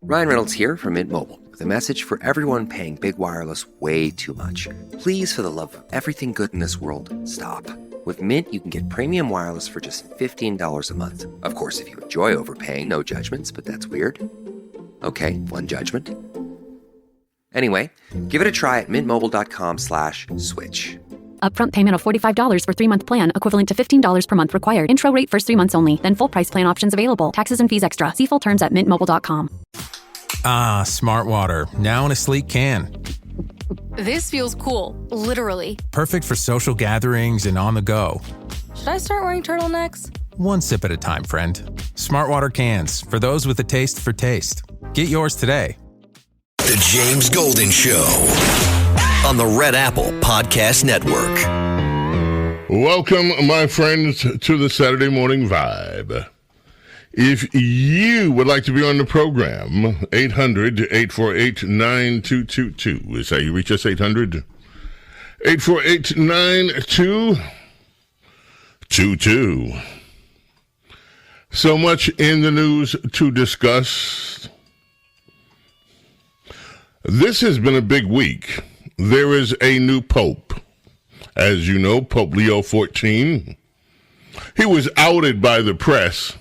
Ryan Reynolds here from Mint Mobile with a message for everyone paying big wireless way too much. Please, for the love of everything good in this world, stop. With Mint, you can get premium wireless for just $15 a month. Of course, if you enjoy overpaying, no judgments, but that's weird. Okay, one judgment. Anyway, give it a try at mintmobile.com/switch. Upfront payment of $45 for 3-month plan, equivalent to $15 per month required. Intro rate first 3 months only, then full price plan options available. Taxes and fees extra. See full terms at mintmobile.com. Ah, Smart Water, now in a sleek can. This feels cool, literally. Perfect for social gatherings and on the go. Should I start wearing turtlenecks? One sip at a time, friend. Smart Water cans, for those with a taste for taste. Get yours today. The James Golden Show on the Red Apple Podcast Network. Welcome, my friends, to the Saturday Morning Vibe. If you would like to be on the program, 800-848-9222 is how you reach us, 800-848-9222. So much in the news to discuss. This has been a big week. There is a new pope. As you know, Pope Leo XIV. He was outed by the press.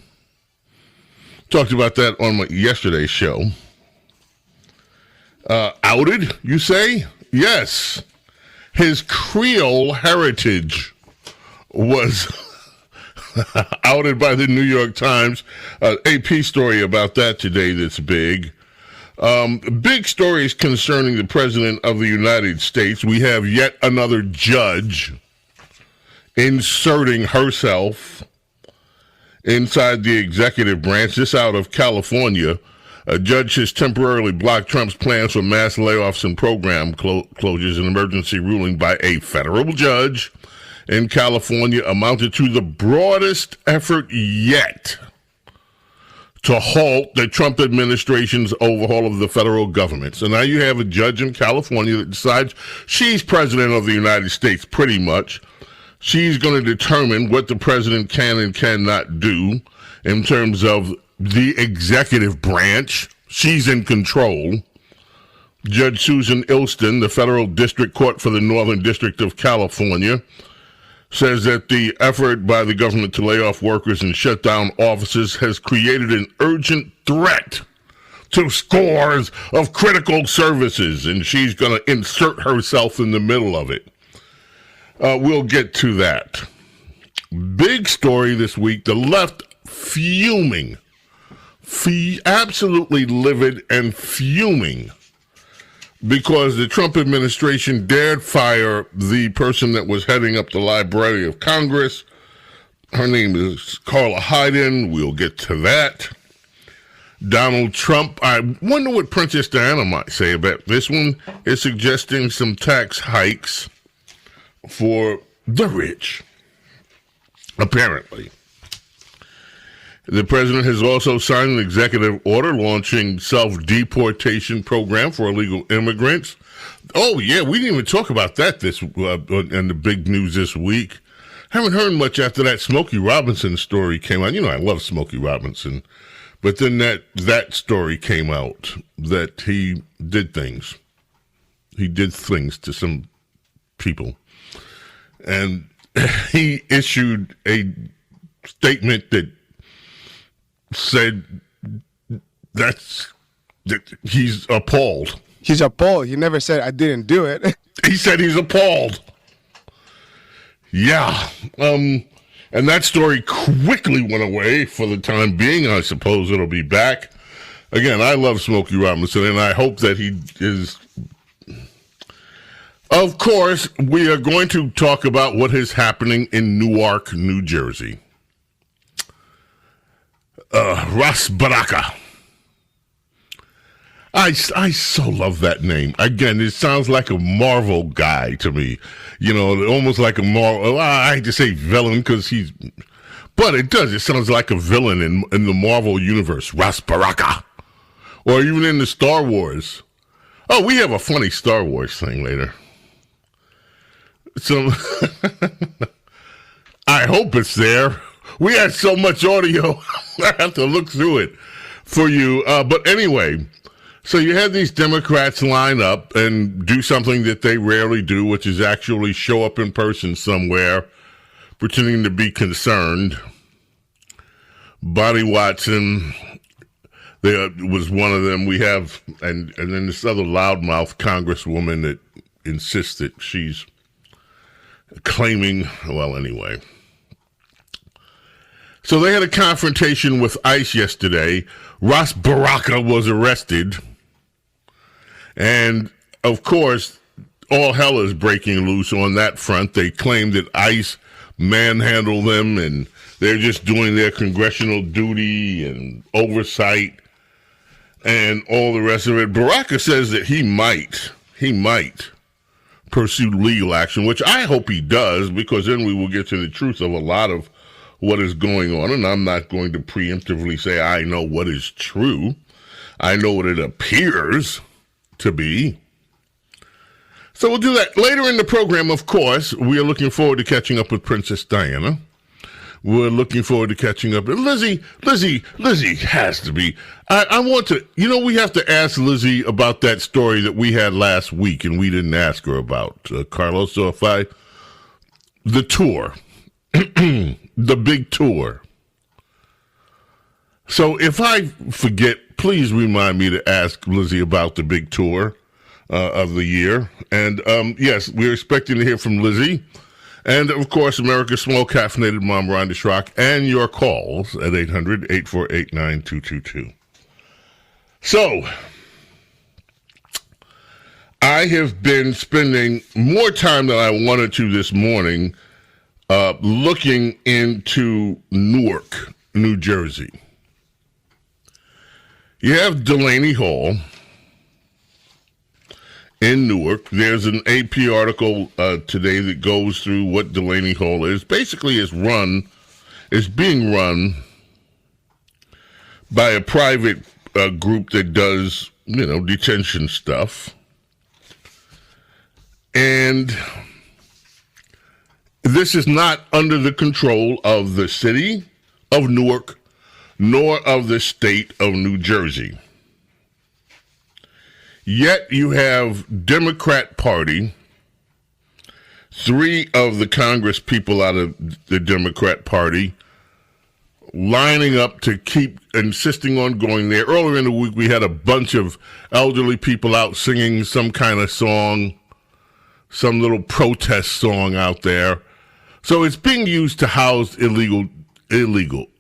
Talked about that on yesterday's show. Outed, you say? Yes. His Creole heritage was outed by the New York Times. AP story about that today that's big. Big stories concerning the President of the United States. We have yet another judge inserting herself inside the executive branch. This out of California. A judge has temporarily blocked Trump's plans for mass layoffs and program closures. An emergency ruling by a federal judge in California amounted to the broadest effort yet to halt the Trump administration's overhaul of the federal government. So now you have a judge in California that decides she's president of the United States, pretty much. She's going to determine what the president can and cannot do in terms of the executive branch. She's in control. Judge Susan Ilston, the federal district court for the Northern District of California, says that the effort by the government to lay off workers and shut down offices has created an urgent threat to scores of critical services, and she's going to insert herself in the middle of it. We'll get to that. Big story this week, the left fuming, absolutely livid and fuming, because the Trump administration dared fire the person that was heading up the Library of Congress. Her name is Carla Hayden. We'll get to that. Donald Trump, I wonder what Princess Diana might say about this one, is suggesting some tax hikes for the rich, apparently. The president has also signed an executive order launching self-deportation program for illegal immigrants. Oh, yeah, we didn't even talk about that this and the big news this week. Haven't heard much after that Smokey Robinson story came out. You know, I love Smokey Robinson. But then that story came out that he did things. He did things to some people. And he issued a statement that said that he's appalled. He's appalled. He never said, I didn't do it. He said he's appalled. Yeah. And that story quickly went away for the time being. I suppose it'll be back. Again, I love Smokey Robinson, and I hope that he is. Of course, we are going to talk about what is happening in Newark, New Jersey. Ras Baraka. I so love that name. Again, it sounds like a Marvel guy to me. You know, almost like a Marvel. I hate to say villain because but it does. It sounds like a villain in the Marvel universe. Ras Baraka. Or even in the Star Wars. Oh, we have a funny Star Wars thing later. So, I hope it's there. We had so much audio, I have to look through it. for you. But anyway, so you had these Democrats line up and do something that they rarely do, which is actually show up in person somewhere, pretending to be concerned. Bonnie Watson was one of them. We have, and then this other loudmouth congresswoman that insists that she's claiming, well, anyway. So they had a confrontation with ICE yesterday. Ras Baraka was arrested. And, of course, all hell is breaking loose on that front. They claim that ICE manhandled them and they're just doing their congressional duty and oversight and all the rest of it. Baraka says that he might pursue legal action, which I hope he does, because then we will get to the truth of a lot of what is going on. And I'm not going to preemptively say I know what is true. I know what it appears to be. So we'll do that later in the program. Of course, we are looking forward to catching up with Princess Diana. We're looking forward to catching up. Lizzie has to be. I want to, we have to ask Lizzie about that story that we had last week and we didn't ask her about, Carlos. So the tour, the big tour. So if I forget, please remind me to ask Lizzie about the big tour of the year. And yes, we're expecting to hear from Lizzie. And, of course, America's small caffeinated mom, Rhonda Schrock, and your calls at 800-848-9222. So, I have been spending more time than I wanted to this morning looking into Newark, New Jersey. You have Delaney Hall in Newark. There's an AP article today that goes through what Delaney Hall is. Basically, it's being run by a private group that does, detention stuff. And this is not under the control of the city of Newark, nor of the state of New Jersey. Yet you have Democrat Party, 3 of the Congress people out of the Democrat Party lining up to keep insisting on going there. Earlier in the week, we had a bunch of elderly people out singing some kind of song, some little protest song out there. So it's being used to house illegal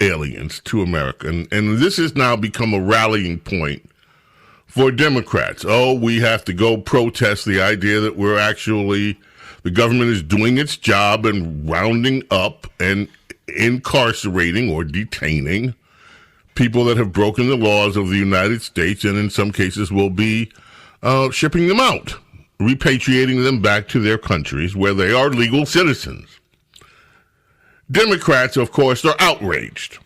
aliens to America. And this has now become a rallying point for Democrats. Oh, we have to go protest the idea that the government is doing its job and rounding up and incarcerating or detaining people that have broken the laws of the United States, and in some cases will be shipping them out, repatriating them back to their countries where they are legal citizens. Democrats, of course, are outraged.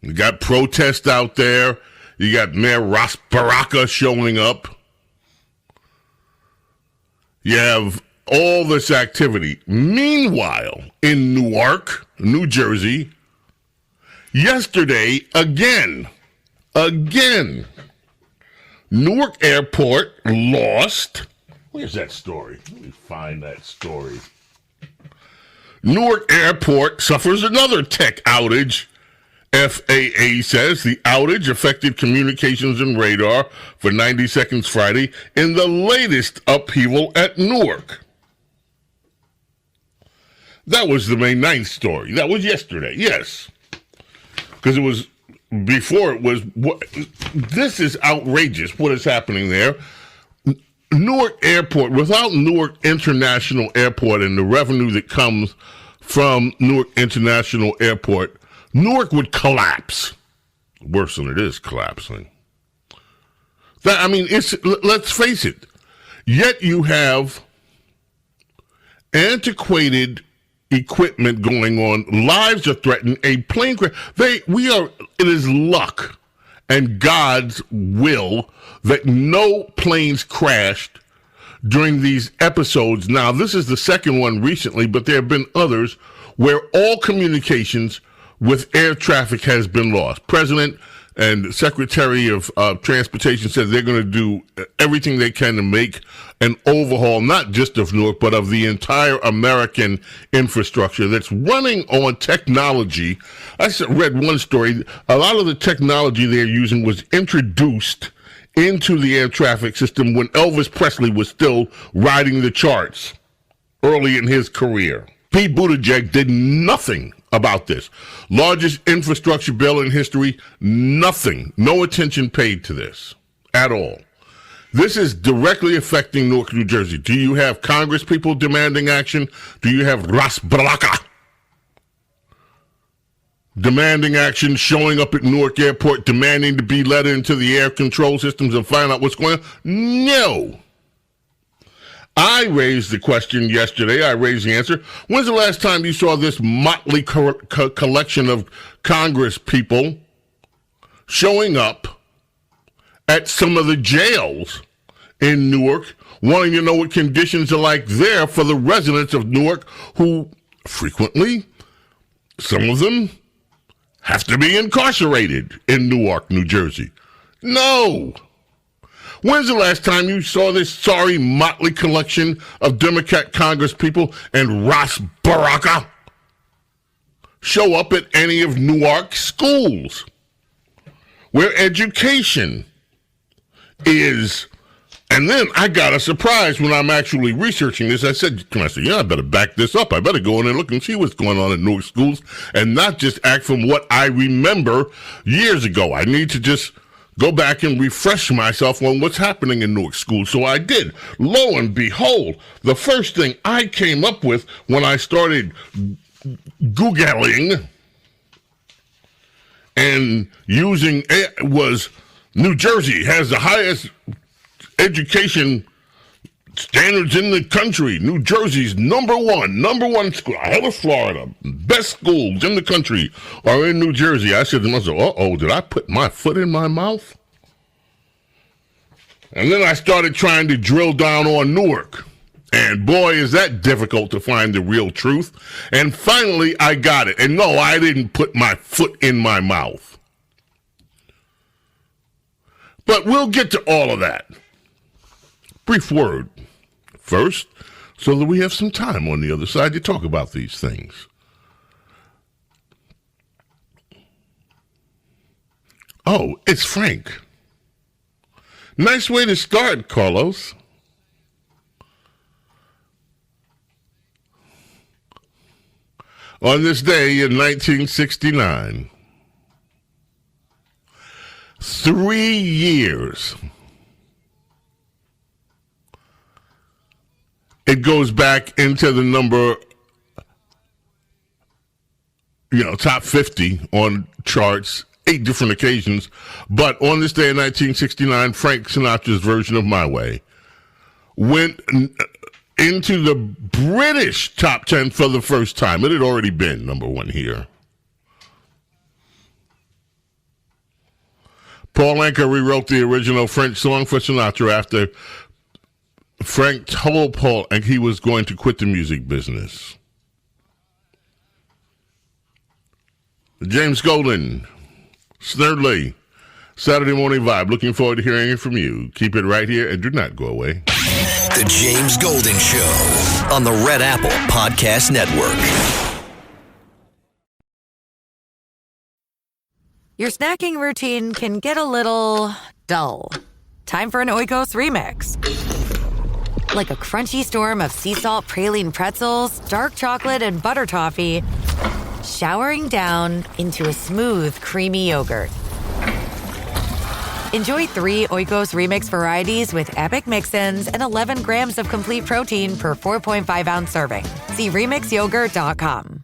You got protests out there. You got Mayor Ras Baraka showing up. You have all this activity. Meanwhile, in Newark, New Jersey, yesterday, again, Newark Airport lost. Where's that story? Let me find that story. Newark Airport suffers another tech outage. FAA says the outage affected communications and radar for 90 seconds Friday in the latest upheaval at Newark. That was the May 9th story. That was yesterday, yes. Because it was before it was... This is outrageous, what is happening there. Newark Airport, without Newark International Airport and the revenue that comes from Newark International Airport, Newark would collapse. Worse than it is collapsing. Let's face it. Yet you have antiquated equipment going on. Lives are threatened. A plane crash. It is luck and God's will that no planes crashed during these episodes. Now, this is the second one recently, but there have been others where all communications with air traffic has been lost. President and the Secretary of Transportation says they're going to do everything they can to make an overhaul, not just of Newark, but of the entire American infrastructure that's running on technology. I read one story. A lot of the technology they're using was introduced into the air traffic system when Elvis Presley was still riding the charts early in his career. Pete Buttigieg did nothing about this. Largest infrastructure bill in history, nothing. No attention paid to this at all. This is directly affecting Newark, New Jersey. Do you have Congress people demanding action? Do you have Ras Baraka demanding action, showing up at Newark Airport, demanding to be let into the air control systems and find out what's going on? No. I raised the question yesterday. I raised the answer. When's the last time you saw this motley collection of Congress people showing up at some of the jails in Newark, wanting to know what conditions are like there for the residents of Newark who frequently, some of them, have to be incarcerated in Newark, New Jersey? No. When's the last time you saw this sorry motley collection of Democrat Congress people and Ras Baraka show up at any of Newark schools where education is? And then I got a surprise when I'm actually researching this. I said, I better back this up. I better go in and look and see what's going on in Newark schools and not just act from what I remember years ago. I need to just go back and refresh myself on what's happening in Newark schools. So I did. Lo and behold, the first thing I came up with when I started Googling and using it was New Jersey has the highest education standards in the country. New Jersey's number one school, ahead of Florida. Best schools in the country are in New Jersey. I said to myself, did I put my foot in my mouth? And then I started trying to drill down on Newark. And boy, is that difficult to find the real truth. And finally, I got it. And no, I didn't put my foot in my mouth. But we'll get to all of that. Brief word first, so that we have some time on the other side to talk about these things. Oh, it's Frank. Nice way to start, Carlos. On this day in 1969, 3 years. It goes back into the number, top 50 on charts, 8 different occasions. But on this day in 1969, Frank Sinatra's version of My Way went into the British top 10 for the first time. It had already been number 1 here. Paul Anka rewrote the original French song for Sinatra after Frank told Paul and he was going to quit the music business. James Golden, Snerdley, Saturday Morning Vibe. Looking forward to hearing it from you. Keep it right here and do not go away. The James Golden Show on the Red Apple Podcast Network. Your snacking routine can get a little dull. Time for an Oikos remix. Like a crunchy storm of sea salt praline pretzels, dark chocolate, and butter toffee, showering down into a smooth, creamy yogurt. Enjoy 3 Oikos Remix varieties with epic mix-ins and 11 grams of complete protein per 4.5-ounce serving. See RemixYogurt.com.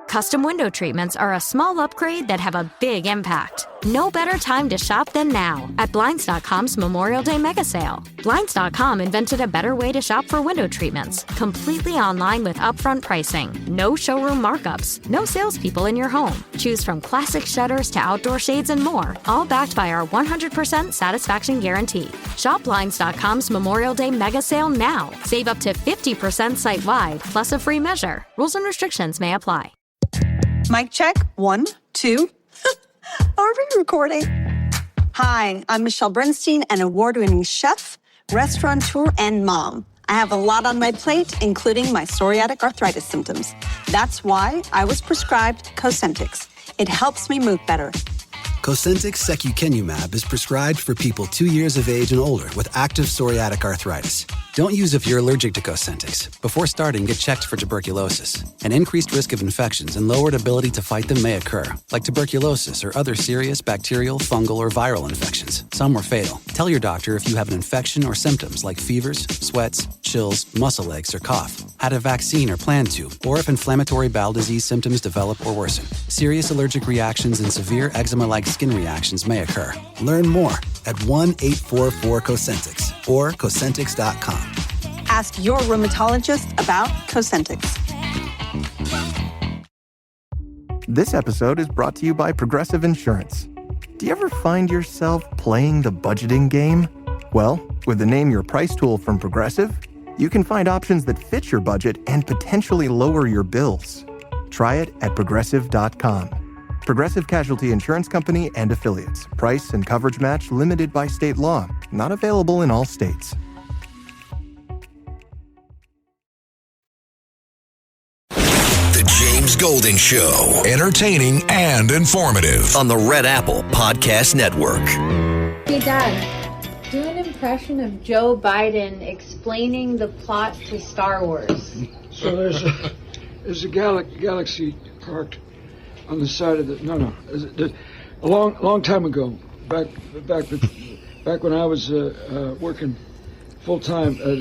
Custom window treatments are a small upgrade that have a big impact. No better time to shop than now at Blinds.com's Memorial Day Mega Sale. Blinds.com invented a better way to shop for window treatments, completely online with upfront pricing, no showroom markups, no salespeople in your home. Choose from classic shutters to outdoor shades and more, all backed by our 100% satisfaction guarantee. Shop Blinds.com's Memorial Day Mega Sale now. Save up to 50% site-wide, plus a free measure. Rules and restrictions may apply. Mic check. 1, 2. Are we recording? Hi, I'm Michelle Bernstein, an award-winning chef, restaurateur, and mom. I have a lot on my plate, including my psoriatic arthritis symptoms. That's why I was prescribed Cosentyx. It helps me move better. Cosentyx secukinumab is prescribed for people 2 years of age and older with active psoriatic arthritis. Don't use if you're allergic to Cosentyx. Before starting, get checked for tuberculosis. An increased risk of infections and lowered ability to fight them may occur, like tuberculosis or other serious bacterial, fungal, or viral infections. Some were fatal. Tell your doctor if you have an infection or symptoms like fevers, sweats, chills, muscle aches, or cough, had a vaccine or plan to, or if inflammatory bowel disease symptoms develop or worsen. Serious allergic reactions and severe eczema-like skin reactions may occur. Learn more at 1-844-COSENTYX or Cosentyx.com. Ask your rheumatologist about Cosentyx. This episode is brought to you by Progressive Insurance. Do you ever find yourself playing the budgeting game? Well, with the Name Your Price tool from Progressive, you can find options that fit your budget and potentially lower your bills. Try it at Progressive.com. Progressive Casualty Insurance Company and Affiliates. Price and coverage match limited by state law. Not available in all states. The James Golden Show. Entertaining and informative on the Red Apple Podcast Network. Hey, Dad, do an impression of Joe Biden explaining the plot to Star Wars. So there's a galaxy parked on the side of the a long time ago, back when I was working full time at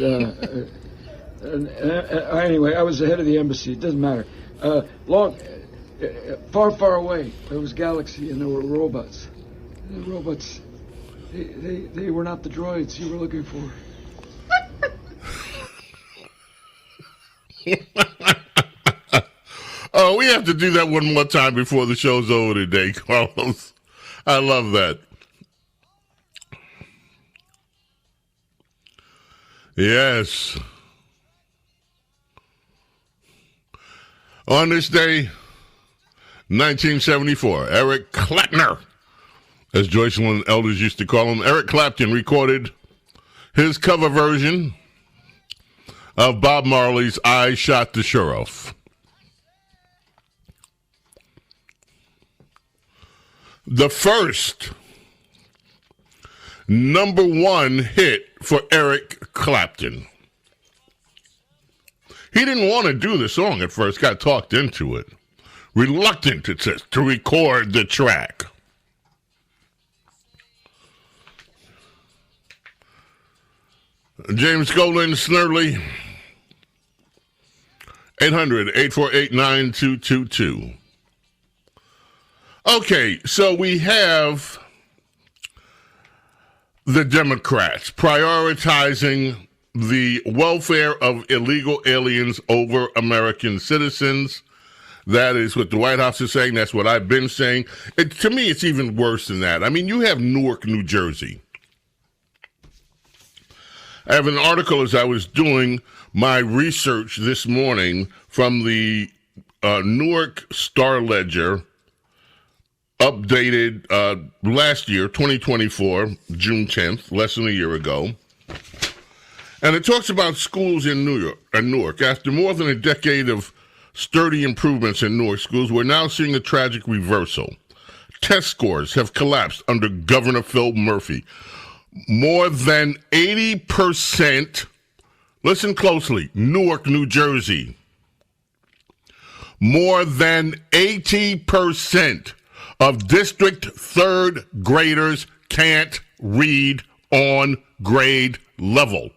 anyway, I was the head of the embassy. It doesn't matter. Far away, there was a galaxy and there were robots. And the robots, they were not the droids you were looking for. Oh, we have to do that one more time before the show's over today, Carlos. I love that. Yes. On this day, 1974, Eric Clapton, as Joycelyn elders used to call him, Eric Clapton recorded his cover version of Bob Marley's I Shot the Sheriff. The first #1 hit for Eric Clapton. He didn't want to do the song at first, got talked into it. Reluctant, it says, to record the track. James Golden, Snerdley, 800-848-9222. Okay, so we have the Democrats prioritizing the welfare of illegal aliens over American citizens. That is what the White House is saying. That's what I've been saying. To me, it's even worse than that. I mean, you have Newark, New Jersey. I have an article as I was doing my research this morning from the Newark Star-Ledger, updated last year, 2024, June 10th, less than a year ago. And it talks about schools in Newark. After more than a decade of sturdy improvements in Newark schools, we're now seeing a tragic reversal. Test scores have collapsed under Governor Phil Murphy. More than 80%, listen closely, Newark, New Jersey. More than 80% of district third graders can't read on grade level.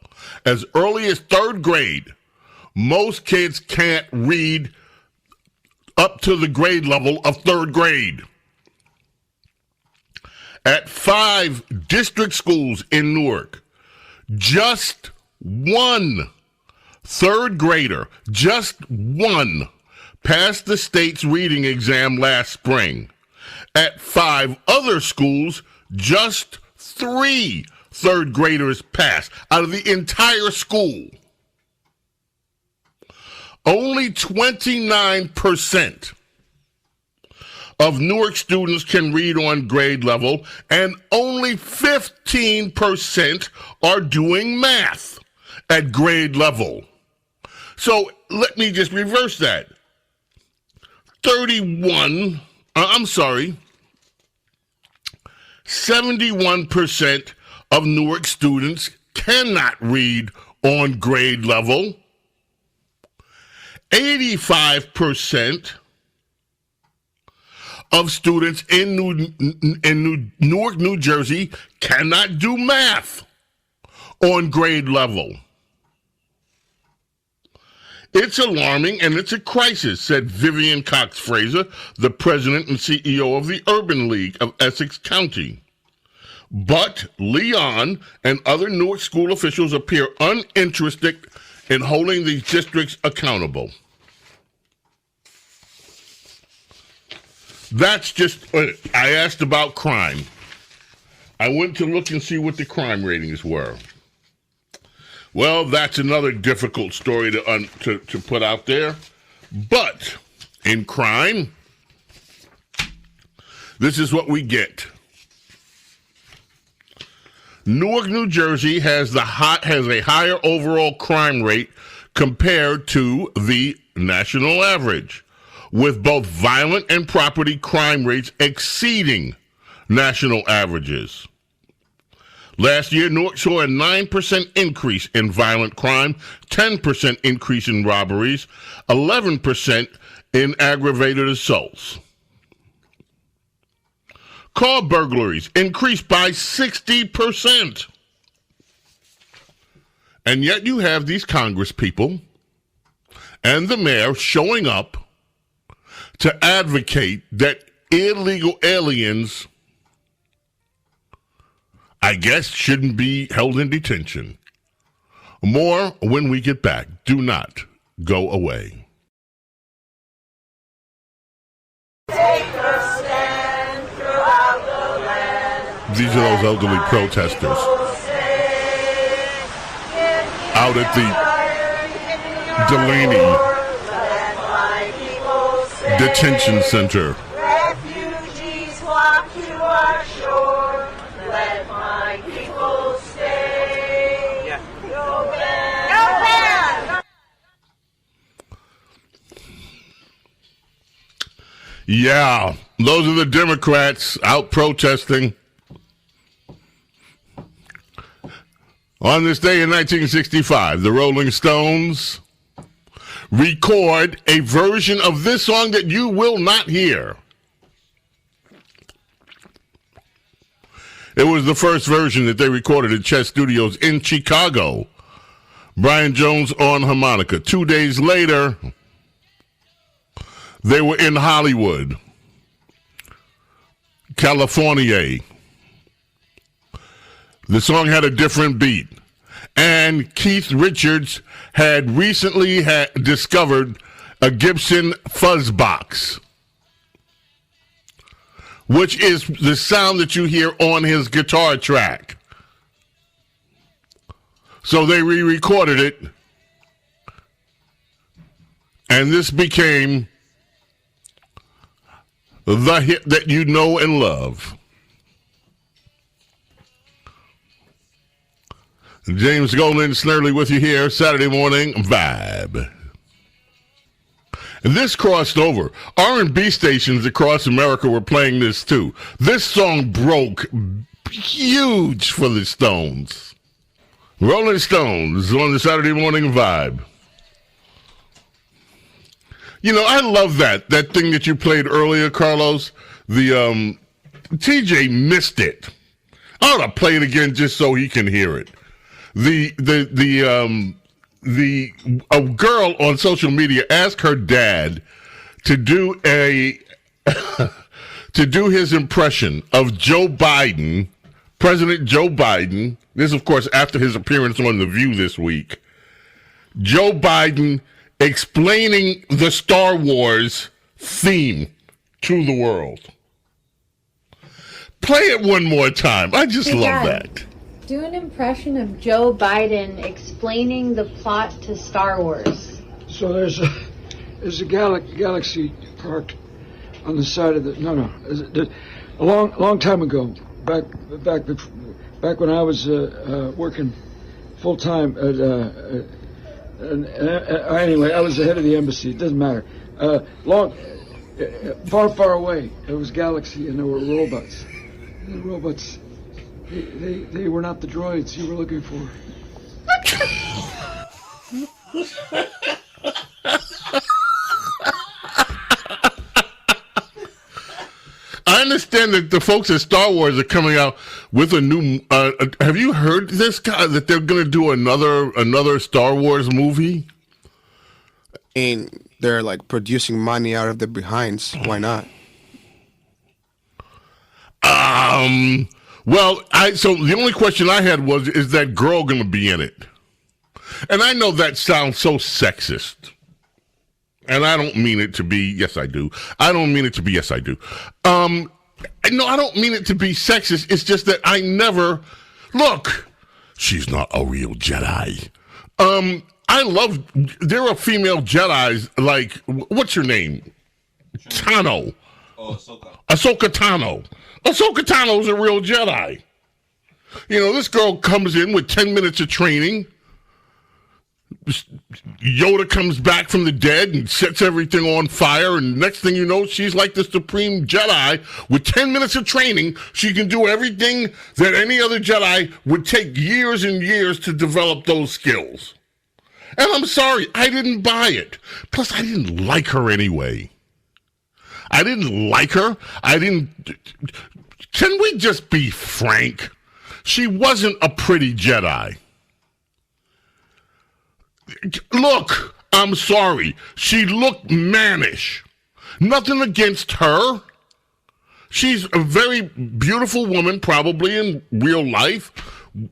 As early as third grade, most kids can't read up to the grade level of third grade. At 5 district schools in Newark, just one third grader, just one, passed the state's reading exam last spring. At 5 other schools, just 3 third graders passed out of the entire school. Only 29% of Newark students can read on grade level, and only 15% are doing math at grade level. So let me just reverse that. 71% of Newark students cannot read on grade level. 85% of students in Newark, New Jersey cannot do math on grade level. It's alarming and it's a crisis, said Vivian Cox Fraser, the president and CEO of the Urban League of Essex County. But Leon and other Newark school officials appear uninterested in holding these districts accountable. That's just, I asked about crime. I went to look and see what the crime ratings were. Well, that's another difficult story to put out there. But in crime, this is what we get. Newark, New Jersey has a higher overall crime rate compared to the national average, with both violent and property crime rates exceeding national averages. Last year, Newark saw a 9% increase in violent crime, 10% increase in robberies, 11% in aggravated assaults. Car burglaries increased by 60%. And yet you have these Congress people and the mayor showing up to advocate that illegal aliens, I guess, shouldn't be held in detention. More when we get back. Do not go away. Take a stand throughout the land. These are those elderly protesters out at the Delaney Detention Center. Refugees flock to our shore. Let my people stay. Go back. Go back. Yeah, those are the Democrats out protesting. On this day in 1965, the Rolling Stones record a version of this song that you will not hear. It was the first version that they recorded at Chess Studios in Chicago. Brian Jones on harmonica. 2 days later, they were in Hollywood, California. The song had a different beat. And Keith Richards had recently discovered a Gibson Fuzzbox, which is the sound that you hear on his guitar track. So they re-recorded it, and this became the hit that you know and love. James Golden Snerdley with you here, Saturday Morning Vibe. And this crossed over. R&B stations across America were playing this too. This song broke huge for the Stones. Rolling Stones on the Saturday Morning Vibe. You know, I love that thing that you played earlier, Carlos. The TJ missed it. I ought to play it again just so he can hear it. A girl on social media asked her dad to do his impression of Joe Biden, President Joe Biden. This, of course, after his appearance on The View this week. Joe Biden explaining the Star Wars theme to the world. Play it one more time. I just love that. Do an impression of Joe Biden explaining the plot to Star Wars. So there's a galaxy parked on the side of the a long time ago, back when I was working full time at anyway, I was the head of the embassy. It doesn't matter. Far away, there was a galaxy, and there were robots. And the robots, they were not the droids you were looking for. I understand that the folks at Star Wars are coming out with a new. Have you heard this guy that they're going to do another Star Wars movie? And they're like producing money out of the behinds. Why not? Well, so the only question I had was, is that girl going to be in it? And I know that sounds so sexist. And I don't mean it to be, yes, I do. I don't mean it to be, yes, I do. No, I don't mean it to be sexist. It's just that I never, look, she's not a real Jedi. There are female Jedis, like, what's her name? Tano. Oh, Ahsoka. Ahsoka Tano. Ahsoka Tano's a real Jedi. You know, this girl comes in with 10 minutes of training. Yoda comes back from the dead and sets everything on fire, and next thing you know, she's like the supreme Jedi. With 10 minutes of training, she can do everything that any other Jedi would take years and years to develop those skills. And I'm sorry, I didn't buy it. Plus, I didn't like her anyway. I didn't like her. Can we just be frank? She wasn't a pretty Jedi. Look, I'm sorry. She looked mannish. Nothing against her. She's a very beautiful woman, probably in real life,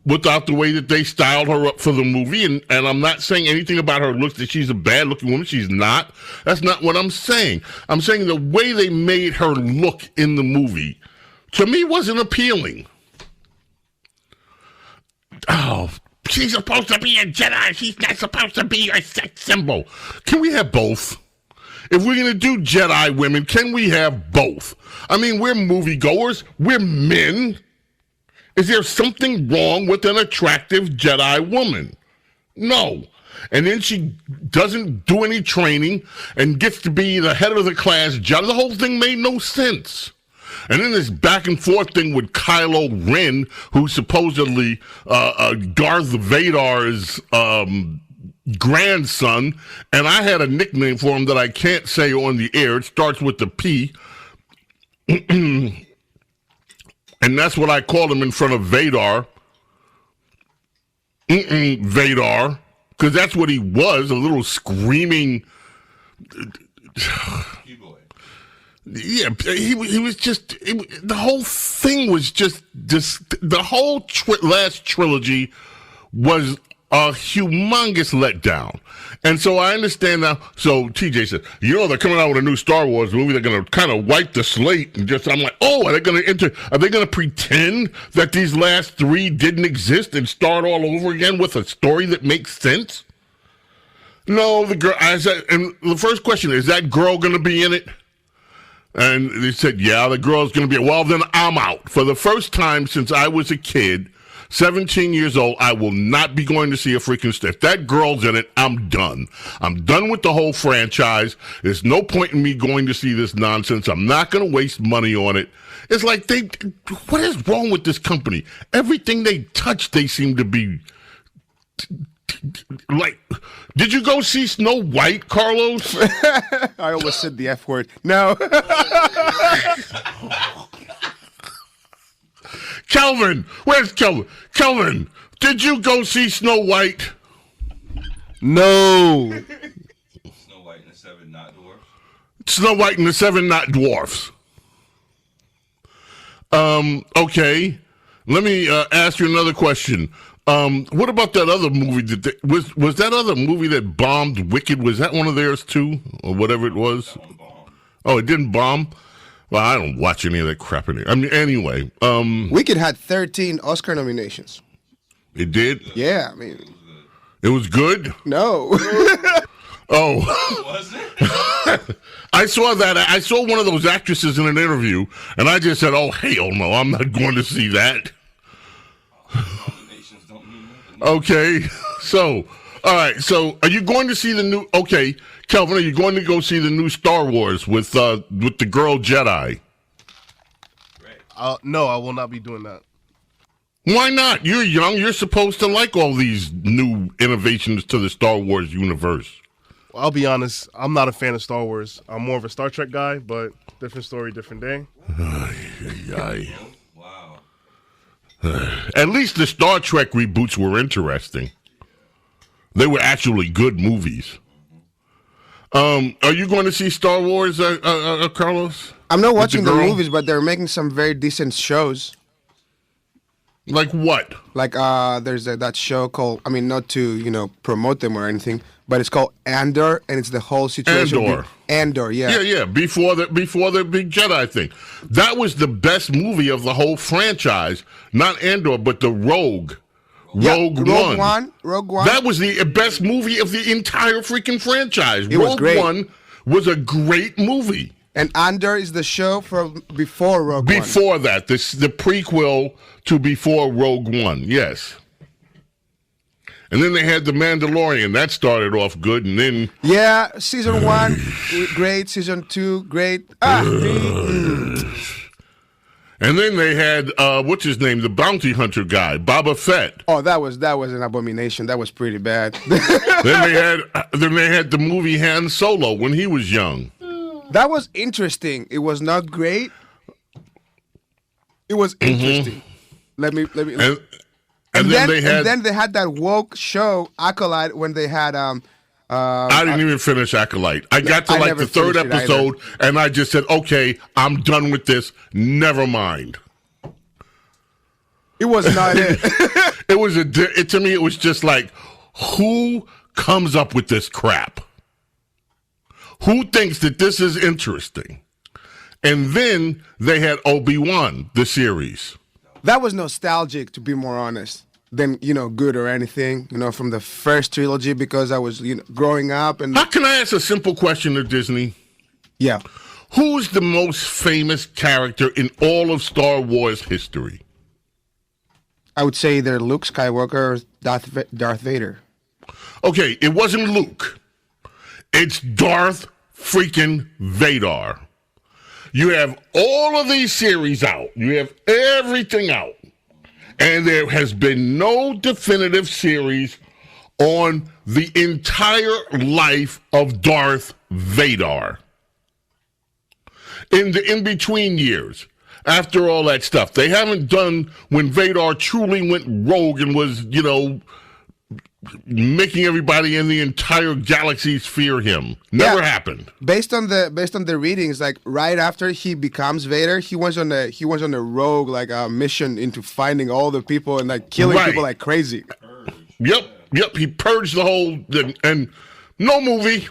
without the way that they styled her up for the movie. And I'm not saying anything about her looks, that she's a bad-looking woman. She's not. That's not what I'm saying. I'm saying the way they made her look in the movie, to me, wasn't appealing. Oh, she's supposed to be a Jedi. She's not supposed to be a sex symbol. Can we have both? If we're going to do Jedi women, can we have both? I mean, we're moviegoers. We're men. Is there something wrong with an attractive Jedi woman? No. And then she doesn't do any training and gets to be the head of the class Jedi. The whole thing made no sense. And then this back and forth thing with Kylo Ren, who's supposedly Darth Vader's grandson, and I had a nickname for him that I can't say on the air. It starts with the P. And that's what I called him in front of Vadar. Vadar. Because that's what he was, a little screaming... Yeah, he was just... the whole thing was just... the whole last trilogy was a humongous letdown. And so I understand now. So TJ said, they're coming out with a new Star Wars movie. They're going to kind of wipe the slate. And I'm like, are they going to pretend that these last three didn't exist and start all over again with a story that makes sense? No, the girl, I said, and the first question, is that girl going to be in it? And they said, yeah, the girl's going to be, well, then I'm out. For the first time since I was a kid, 17 years old, I will not be going to see a freaking stuff. If that girl's in it, I'm done. I'm done with the whole franchise. There's no point in me going to see this nonsense. I'm not going to waste money on it. It's like what is wrong with this company? Everything they touch, they seem to be like, did you go see Snow White, Carlos? I almost said the F word. No. Kelvin, where's Kelvin? Kelvin, did you go see Snow White? No. Snow White and the Seven Not Dwarfs. Snow White and the Seven Not Dwarfs. Okay. Let me ask you another question. What about that other movie that was that other movie that bombed, Wicked? Was that one of theirs too, or whatever it was? Oh, it didn't bomb. Well, I don't watch any of that crap anymore. I mean, anyway. Wicked had 13 Oscar nominations. It did? Yeah, I mean. It was good? No. Oh. Was it? I saw that. I saw one of those actresses in an interview, and I just said, "Oh hell no, I'm not going to see that." Okay, so all right. So are you going to see the new? Okay, Kelvin, are you going to go see the new Star Wars with the girl Jedi? No, I will not be doing that. Why not? You're young. You're supposed to like all these new innovations to the Star Wars universe. Well, I'll be honest. I'm not a fan of Star Wars. I'm more of a Star Trek guy, but different story, different day. Wow. At least the Star Trek reboots were interesting. They were actually good movies. Are you going to see Star Wars, Carlos? I'm not watching the movies, but they're making some very decent shows. Like what? Like there's that show called, I mean, not to promote them or anything, but it's called Andor, and it's the whole situation. Andor, yeah. Yeah. Before the big Jedi thing, that was the best movie of the whole franchise. Not Andor, but the Rogue One. Rogue One. That was the best movie of the entire freaking franchise. Was great. Rogue One was a great movie. And Andor is the show from before Rogue One. Before that, the prequel to before Rogue One, yes. And then they had The Mandalorian. That started off good, and then... Yeah, season 1, great. Season 2, great. And then they had, what's his name, the bounty hunter guy, Boba Fett. Oh, that was an abomination. That was pretty bad. Then they had the movie Han Solo when he was young. That was interesting. It was not great. It was interesting. Let me. And then they had that woke show Acolyte when they had I didn't even finish Acolyte. I got to the third episode, and I just said, "Okay, I'm done with this. Never mind." It was not it. To me, it was just like, who comes up with this crap? Who thinks that this is interesting? And then they had Obi-Wan, the series. That was nostalgic, to be more honest, than, good or anything, from the first trilogy, because I was, growing up. And how can I ask a simple question to Disney? Yeah. Who's the most famous character in all of Star Wars history? I would say either Luke Skywalker or Darth Vader. Okay, it wasn't Luke. It's Darth freaking Vader. You have all of these series out. You have everything out. And there has been no definitive series on the entire life of Darth Vader. In the in-between years, after all that stuff, they haven't done when Vader truly went rogue and was, making everybody in the entire galaxies fear him. Never happened. Based on the readings, like right after he becomes Vader, he was on a rogue mission into finding all the people and killing people like crazy. Yep. He purged the whole and no movie.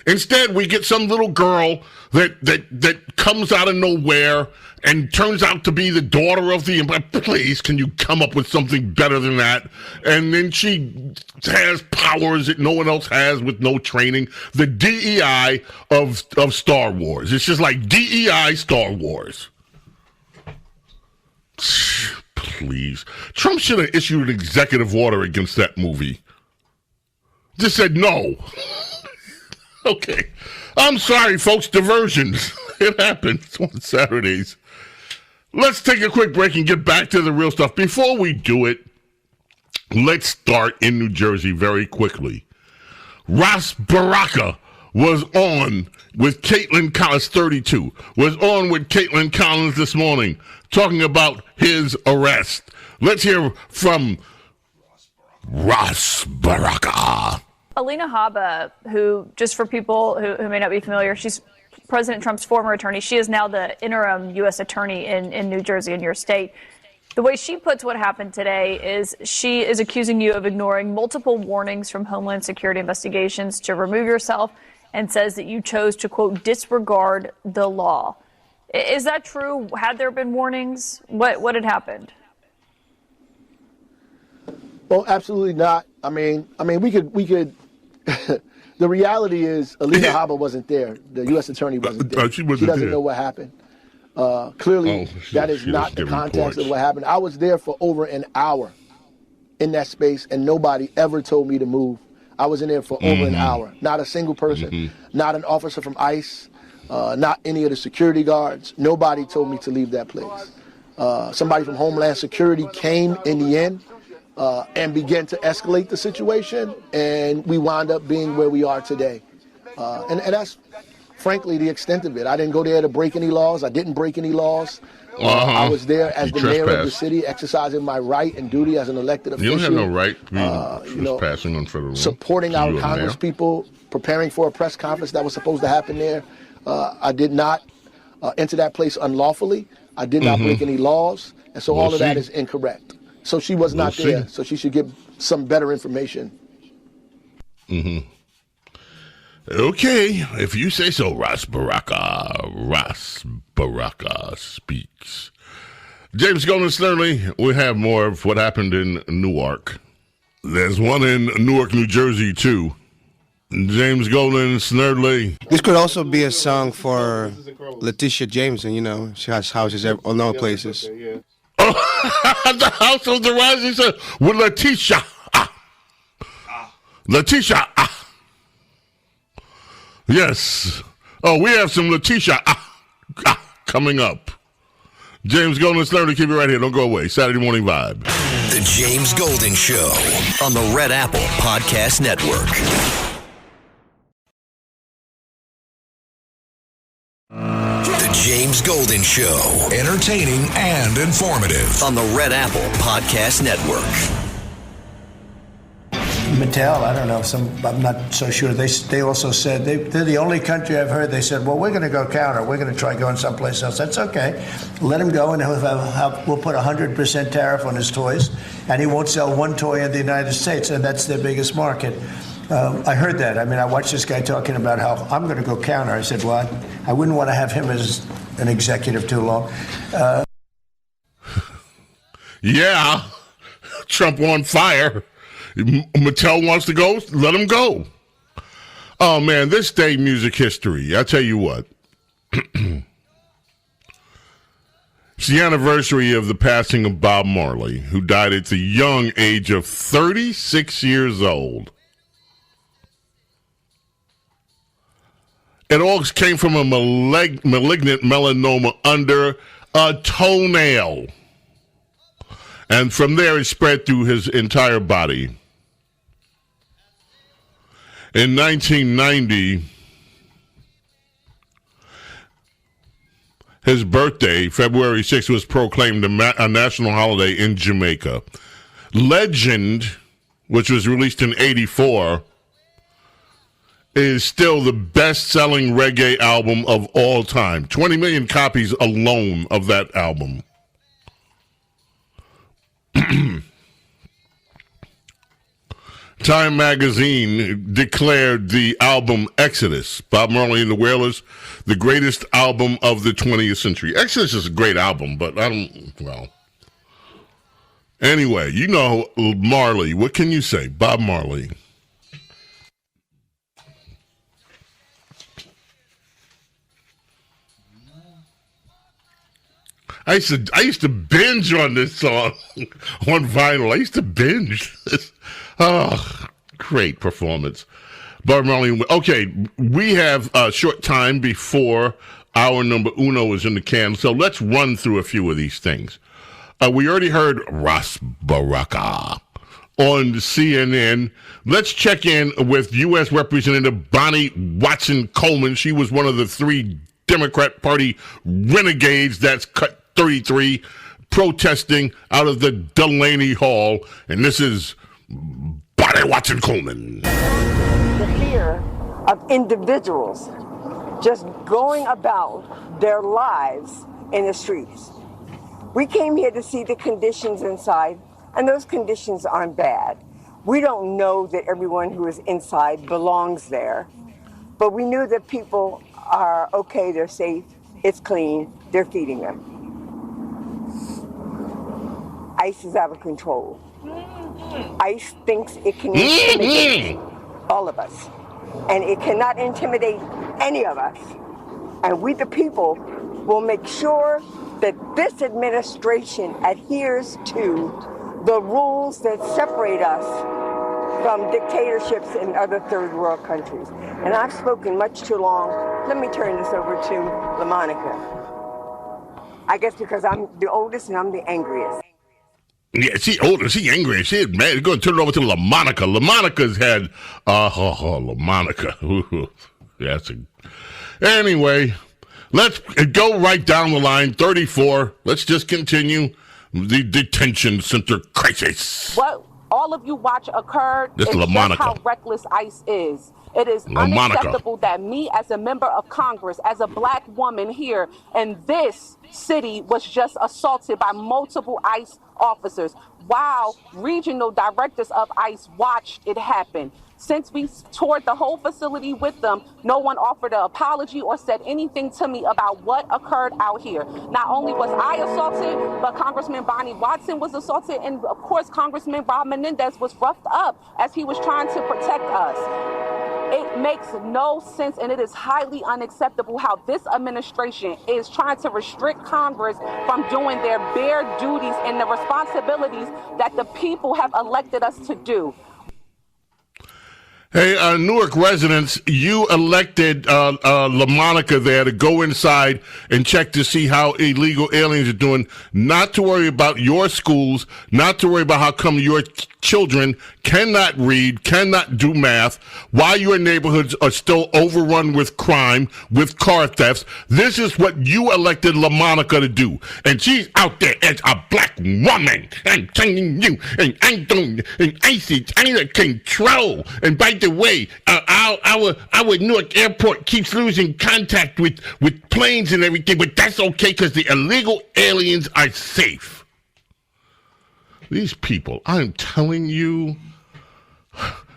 Instead, we get some little girl that comes out of nowhere and turns out to be the daughter of the Empire. Please, can you come up with something better than that? And then she has powers that no one else has with no training. The DEI of Star Wars. It's just like DEI Star Wars. Please. Trump should have issued an executive order against that movie. Just said no. Okay. I'm sorry, folks. Diversions. It happens on Saturdays. Let's take a quick break and get back to the real stuff. Before we do it, let's start in New Jersey very quickly. Ras Baraka was on with Caitlin Collins, 32, was on with Caitlin Collins this morning talking about his arrest. Let's hear from Ras Baraka. Alina Habba, who, just for people who may not be familiar, she's President Trump's former attorney. She is now the interim U.S. attorney in New Jersey, in your state. The way she puts what happened today is she is accusing you of ignoring multiple warnings from Homeland Security investigations to remove yourself, and says that you chose to, quote, disregard the law. Is that true? Had there been warnings? What had happened? Well, absolutely not. I mean, we could the reality is Alina Habba wasn't there. The U.S. attorney wasn't there. She wasn't doesn't there. know what happened. Clearly, that is not the context of what happened. I was there for over an hour in that space, and nobody ever told me to move. I was in there for over an hour. Not a single person, not an officer from ICE, not any of the security guards. Nobody told me to leave that place. Somebody from Homeland Security came in the end and began to escalate the situation, and we wound up being where we are today. And that's, frankly, the extent of it. I didn't go there to break any laws. I didn't break any laws. I was there as the mayor of the city, exercising my right and duty as an elected official. You don't have no right to be trespassing on federal land. Supporting our Congress people, preparing for a press conference that was supposed to happen there. I did not enter that place unlawfully. I did not break any laws. And so all of that is incorrect. So she was not there. So she should get some better information. Okay, if you say so, Ras Baraka speaks. James Golden Snerdley, we have more of what happened in Newark. There's one in Newark, New Jersey, too. James Golden Snerdley. This could also be a song for Letitia Jameson, you know. She has houses all over places. The House of the Rising Sun with Letitia. Letitia. Yes. Oh, we have some Letitia coming up. James Golden Snerdley, keep it right here. Don't go away. Saturday Morning Vibe. The James Golden Show on the Red Apple Podcast Network. The James Golden Show. Entertaining and informative on the Red Apple Podcast Network. Mattel, I don't know. I'm not so sure. They also said they're the only country I've heard. They said, "Well, we're going to go counter. We're going to try going someplace else." That's okay. Let him go, and we'll put 100% tariff on his toys, and he won't sell one toy in the United States, and that's their biggest market. I heard that. I mean, I watched this guy talking about how I'm going to go counter. I said, "Well, I wouldn't want to have him as an executive too long." Yeah, Trump on fire. Mattel wants to go, let him go. Oh, man, this day music history. I tell you what. It's the anniversary of the passing of Bob Marley, who died at the young age of 36 years old. It all came from a malignant melanoma under a toenail. And from there, it spread through his entire body. In 1990, his birthday, February 6th, was proclaimed a national holiday in Jamaica. Legend, which was released in 1984, is still the best-selling reggae album of all time. 20 million copies alone of that album. Time magazine declared the album Exodus, Bob Marley and the Wailers, the greatest album of the 20th century. Exodus is a great album, but Anyway, you know Marley. What can you say? Bob Marley. I used to binge on this song on vinyl. I used to binge. Oh, great performance. Bob Marley. Okay, we have a short time before our number uno is in the can, so let's run through a few of these things. We already heard Ras Baraka on CNN. Let's check in with U.S. Representative Bonnie Watson Coleman. She was one of the 3 Democrat Party renegades that's cut 33 protesting out of the Delaney Hall. And this is Bonnie Watson Coleman. The fear of individuals just going about their lives in the streets. We came here to see the conditions inside, and those conditions aren't bad. We don't know that everyone who is inside belongs there, but we knew that people are okay, they're safe, it's clean, they're feeding them. ICE is out of control. ICE thinks it can intimidate all of us. and it cannot intimidate any of us. And we, the people, will make sure that this administration adheres to the rules that separate us from dictatorships in other third world countries. And I've spoken much too long. Let me turn this over to LaMonica. I guess because I'm the oldest and I'm the angriest. Yeah, she older, she angry, she mad. Going to turn it over to LaMonica. LaMonica's had, LaMonica. That's anyway, let's go right down the line. 34. Let's just continue the detention center crisis. What all of you watch occurred is just how reckless ICE is. It is unacceptable that me, as a member of Congress, as a black woman here in this city, was just assaulted by multiple ICE officers while regional directors of ICE watched it happen. Since we toured the whole facility with them, no one offered an apology or said anything to me about what occurred out here. Not only was I assaulted, but Congressman Bonnie Watson was assaulted, and of course Congressman Bob Menendez was roughed up as he was trying to protect us. It makes no sense, and it is highly unacceptable how this administration is trying to restrict Congress from doing their bare duties and the responsibilities that the people have elected us to do. Hey, Newark residents, you elected LaMonica there to go inside and check to see how illegal aliens are doing, not to worry about your schools, not to worry about how come your children cannot read, cannot do math, why your neighborhoods are still overrun with crime, with car thefts. This is what you elected LaMonica to do. And she's out there as a black woman. I'm telling you, and ICE is out of control. And by the way, our Newark airport keeps losing contact with planes and everything, but that's okay because the illegal aliens are safe. These people, I'm telling you,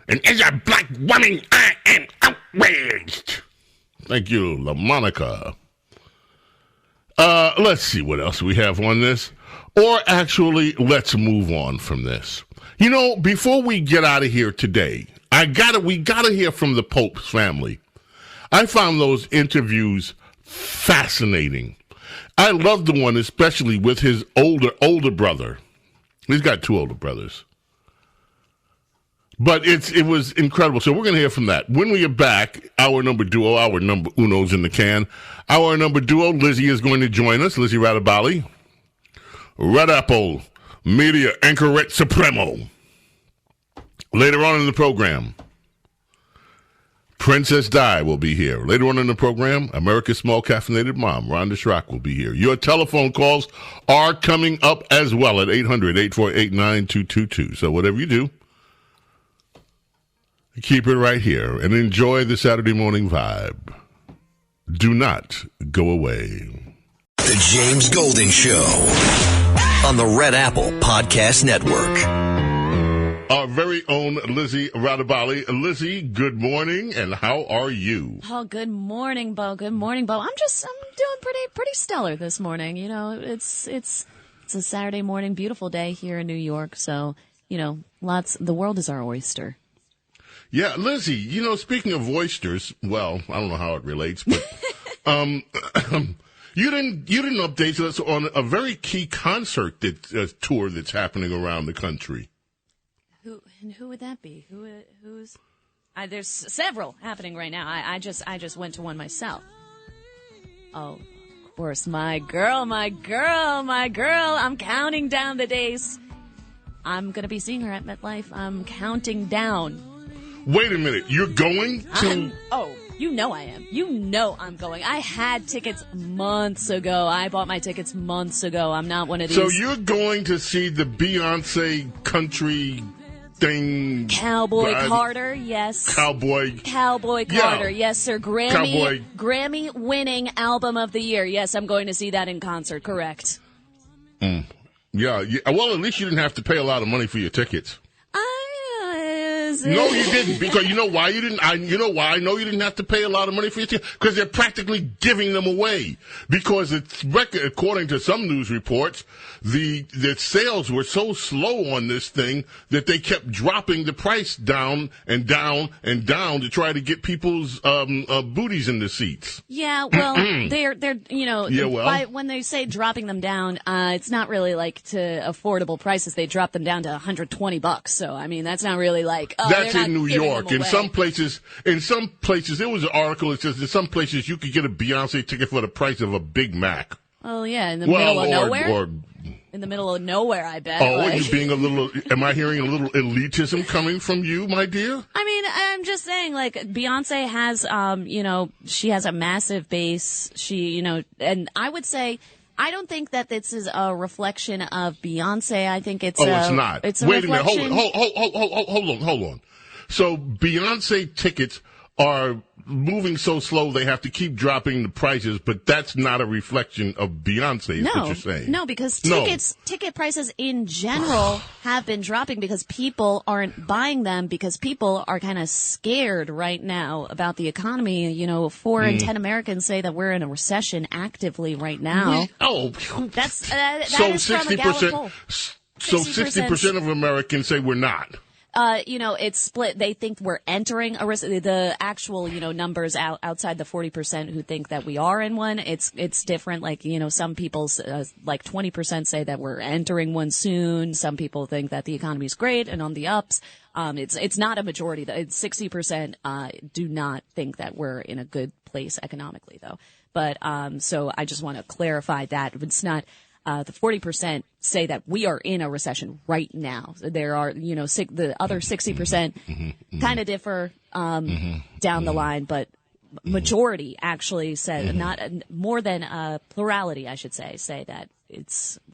and as a black woman, I am outraged. Thank you, LaMonica. Let's see what else we have on this. Or actually, let's move on from this. You know, before we get out of here today, we gotta hear from the Pope's family. I found those interviews fascinating. I love the one especially with his older brother. He's got two older brothers. But it was incredible. So we're going to hear from that. When we get back, our number uno's in the can. Our number duo, Lizzie, is going to join us. Lizzie Radabali, Red Apple Media Anchorette Supremo. Later on in the program, Princess Di will be here. Later on in the program, America's Small Caffeinated Mom, Rhonda Schrock, will be here. Your telephone calls are coming up as well at 800-848-9222. So whatever you do, keep it right here and enjoy the Saturday morning vibe. Do not go away. The James Golden Show on the Red Apple Podcast Network. Our very own Lizzie Radabali. Lizzie, good morning, and how are you? Oh, good morning, Bo. Good morning, Bo. I'm doing pretty stellar this morning. You know, it's a Saturday morning, beautiful day here in New York. So, you know, the world is our oyster. Yeah, Lizzie, you know, speaking of oysters, well, I don't know how it relates, but you didn't update us on a very key concert tour that's happening around the country. Who would that be? Who's? There's several happening right now. I just went to one myself. Oh, of course, my girl. I'm counting down the days. I'm gonna be seeing her at MetLife. I'm counting down. Wait a minute, you're going to? You know I am. You know I'm going. I had tickets months ago. I bought my tickets months ago. I'm not one of these. So you're going to see the Beyonce country thing. Cowboy Carter, yes. Cowboy Carter, yes, sir. Grammy winning album of the year. Yes, I'm going to see that in concert, correct. Yeah. Well, at least you didn't have to pay a lot of money for your tickets. times. No, you didn't. Because you know why you didn't? You know why I know you didn't have to pay a lot of money for your tickets? Because they're practically giving them away. Because according to some news reports, the sales were so slow on this thing that they kept dropping the price down and down and down to try to get people's booties in the seats. Yeah, well, they're when they say dropping them down, it's not really like to affordable prices. They drop them down to $120. So I mean, that's not really like that's in New York. In some places, there was an article that says in some places you could get a Beyonce ticket for the price of a Big Mac. Oh yeah, in the middle of nowhere. In the middle of nowhere, I bet. Oh, are you being a little? Am I hearing a little elitism coming from you, my dear? I mean, I'm just saying, like Beyonce has, she has a massive base. And I would say, I don't think that this is a reflection of Beyonce. I think it's. It's not. It's a Wait reflection. a minute. Hold on. So Beyonce tickets are moving so slow they have to keep dropping the prices, but that's not a reflection of Beyonce, is what you're saying. No, because ticket prices in general have been dropping because people aren't buying them because people are kind of scared right now about the economy. 4 in 10 Americans say that we're in a recession actively right now. That is from a Gallup poll. So 60% of Americans say we're not. It's split. They think we're entering the actual, numbers outside the 40% who think that we are in one. It's different. Like, some people, like 20% say that we're entering one soon. Some people think that the economy is great and on the ups. It's not a majority. 60% do not think that we're in a good place economically, though. But so I just want to clarify that it's not. The 40% say that we are in a recession right now. There are, the other 60% kind of differ down the line, but majority actually said not more than a plurality, I should say that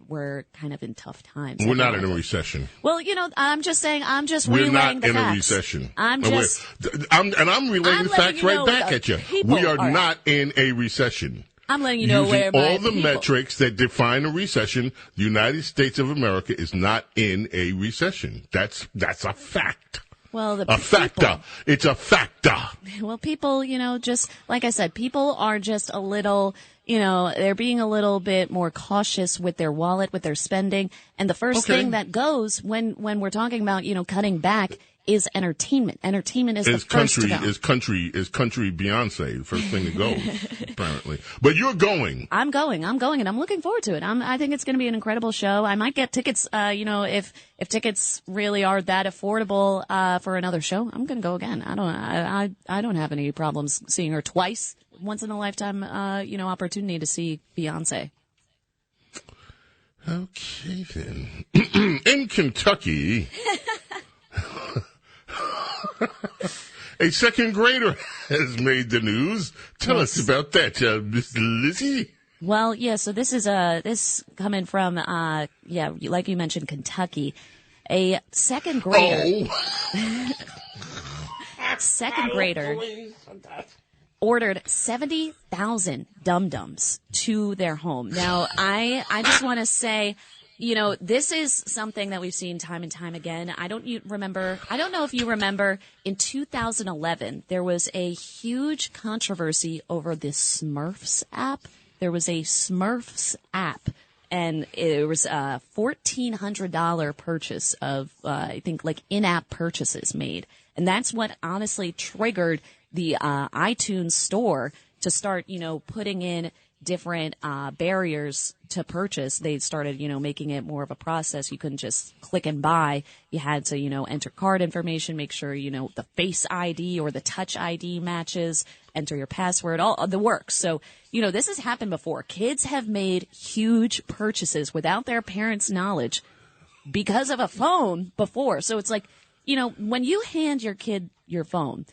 we're kind of in tough times. We're not in a recession. Well, I'm just saying, we're not the in facts. a recession. I'm relaying the facts right back at you. We are not in a recession. I'm letting you know Using all the metrics that define a recession, the United States of America is not in a recession. That's a fact. Well, factor. It's a factor. Well, people, just like I said, people are just a little, they're being a little bit more cautious with their wallet, with their spending. And the first thing that goes when we're talking about, cutting back is entertainment. Entertainment is the first to go. Is country Beyonce, the first thing that goes, apparently. But you're going. I'm going, and I'm looking forward to it. I think it's going to be an incredible show. I might get tickets, if tickets really are that affordable, for another show, I'm going to go again. I don't have any problems seeing her twice. Once in a lifetime, opportunity to see Beyonce. Okay, then. In Kentucky, a second grader has made the news. Tell us about that, Miss Lizzie. Well, yeah, so this is this coming from, like you mentioned, Kentucky. A second grader. Second grader ordered 70,000 dum-dums to their home. Now, I just want to say, this is something that we've seen time and time again. I don't know if you remember, in 2011, there was a huge controversy over the Smurfs app. There was a Smurfs app, and it was a $1,400 purchase of, I think, like in-app purchases made. And that's what honestly triggered the iTunes store to start, putting in different barriers to purchase. They started, making it more of a process. You couldn't just click and buy. You had to, enter card information, make sure, the Face ID or the Touch ID matches, enter your password, all the works. So, this has happened before. Kids have made huge purchases without their parents' knowledge because of a phone before. So it's like, when you hand your kid your phone,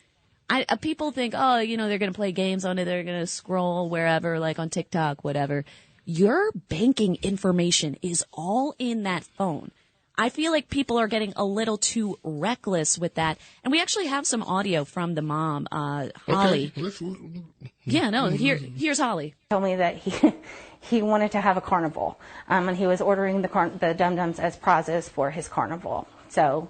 people think, they're going to play games on it. They're going to scroll wherever, like on TikTok, whatever. Your banking information is all in that phone. I feel like people are getting a little too reckless with that. And we actually have some audio from the mom, Holly. Here's Holly. Told me that he wanted to have a carnival, and he was ordering the dum-dums as prizes for his carnival. So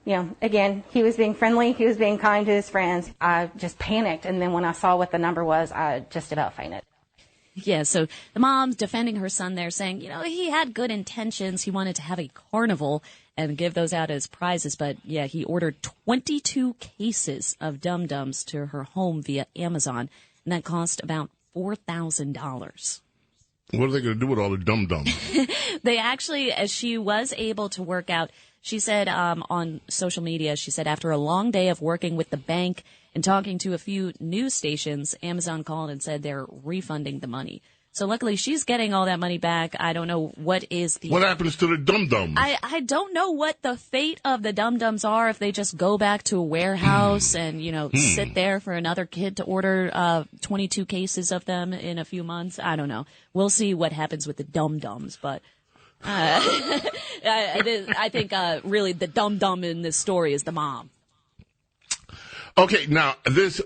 again, he was being friendly. He was being kind to his friends. I just panicked. And then when I saw what the number was, I just about fainted. Yeah, so the mom's defending her son there, saying, he had good intentions. He wanted to have a carnival and give those out as prizes. But, yeah, he ordered 22 cases of Dum-Dums to her home via Amazon, and that cost about $4,000. What are they going to do with all the Dum-Dums? They actually, as she was able to work out, she said on social media, she said after a long day of working with the bank and talking to a few news stations, Amazon called and said they're refunding the money. So luckily she's getting all that money back. I don't know what happens to the Dum-Dums? I don't know what the fate of the Dum-Dums are, if they just go back to a warehouse and, sit there for another kid to order 22 cases of them in a few months. I don't know. We'll see what happens with the Dum-Dums, but I think really the Dum-Dum in this story is the mom. Okay, now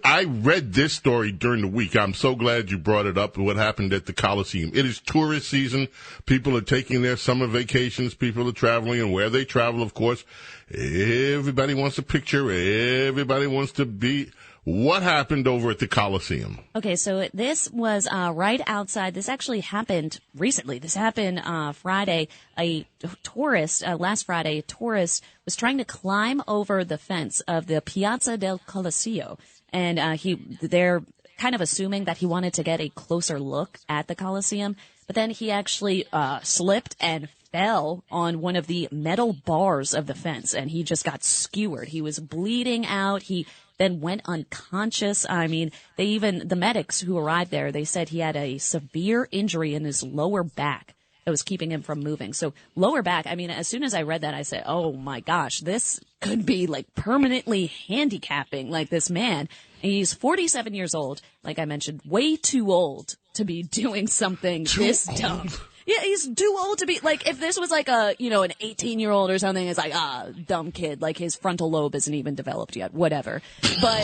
I read this story during the week. I'm so glad you brought it up, what happened at the Coliseum. It is tourist season. People are taking their summer vacations. People are traveling, and where they travel, of course, everybody wants a picture. Everybody wants to be. What happened over at the Coliseum? Okay, so this was right outside. This actually happened recently. This happened Friday. Last Friday, a tourist was trying to climb over the fence of the Piazza del Coliseo. And they're kind of assuming that he wanted to get a closer look at the Coliseum. But then he actually slipped and fell on one of the metal bars of the fence, and he just got skewered. He was bleeding out. He then went unconscious. I mean, the medics who arrived there, they said he had a severe injury in his lower back that was keeping him from moving. So lower back, I mean, as soon as I read that, I said, oh my gosh, this could be like permanently handicapping, like this man. He's 47 years old. Like I mentioned, way too old to be doing something this dumb. Yeah, he's too old to be, like, if this was like an 18-year-old or something, it's like, dumb kid, like his frontal lobe isn't even developed yet, whatever. But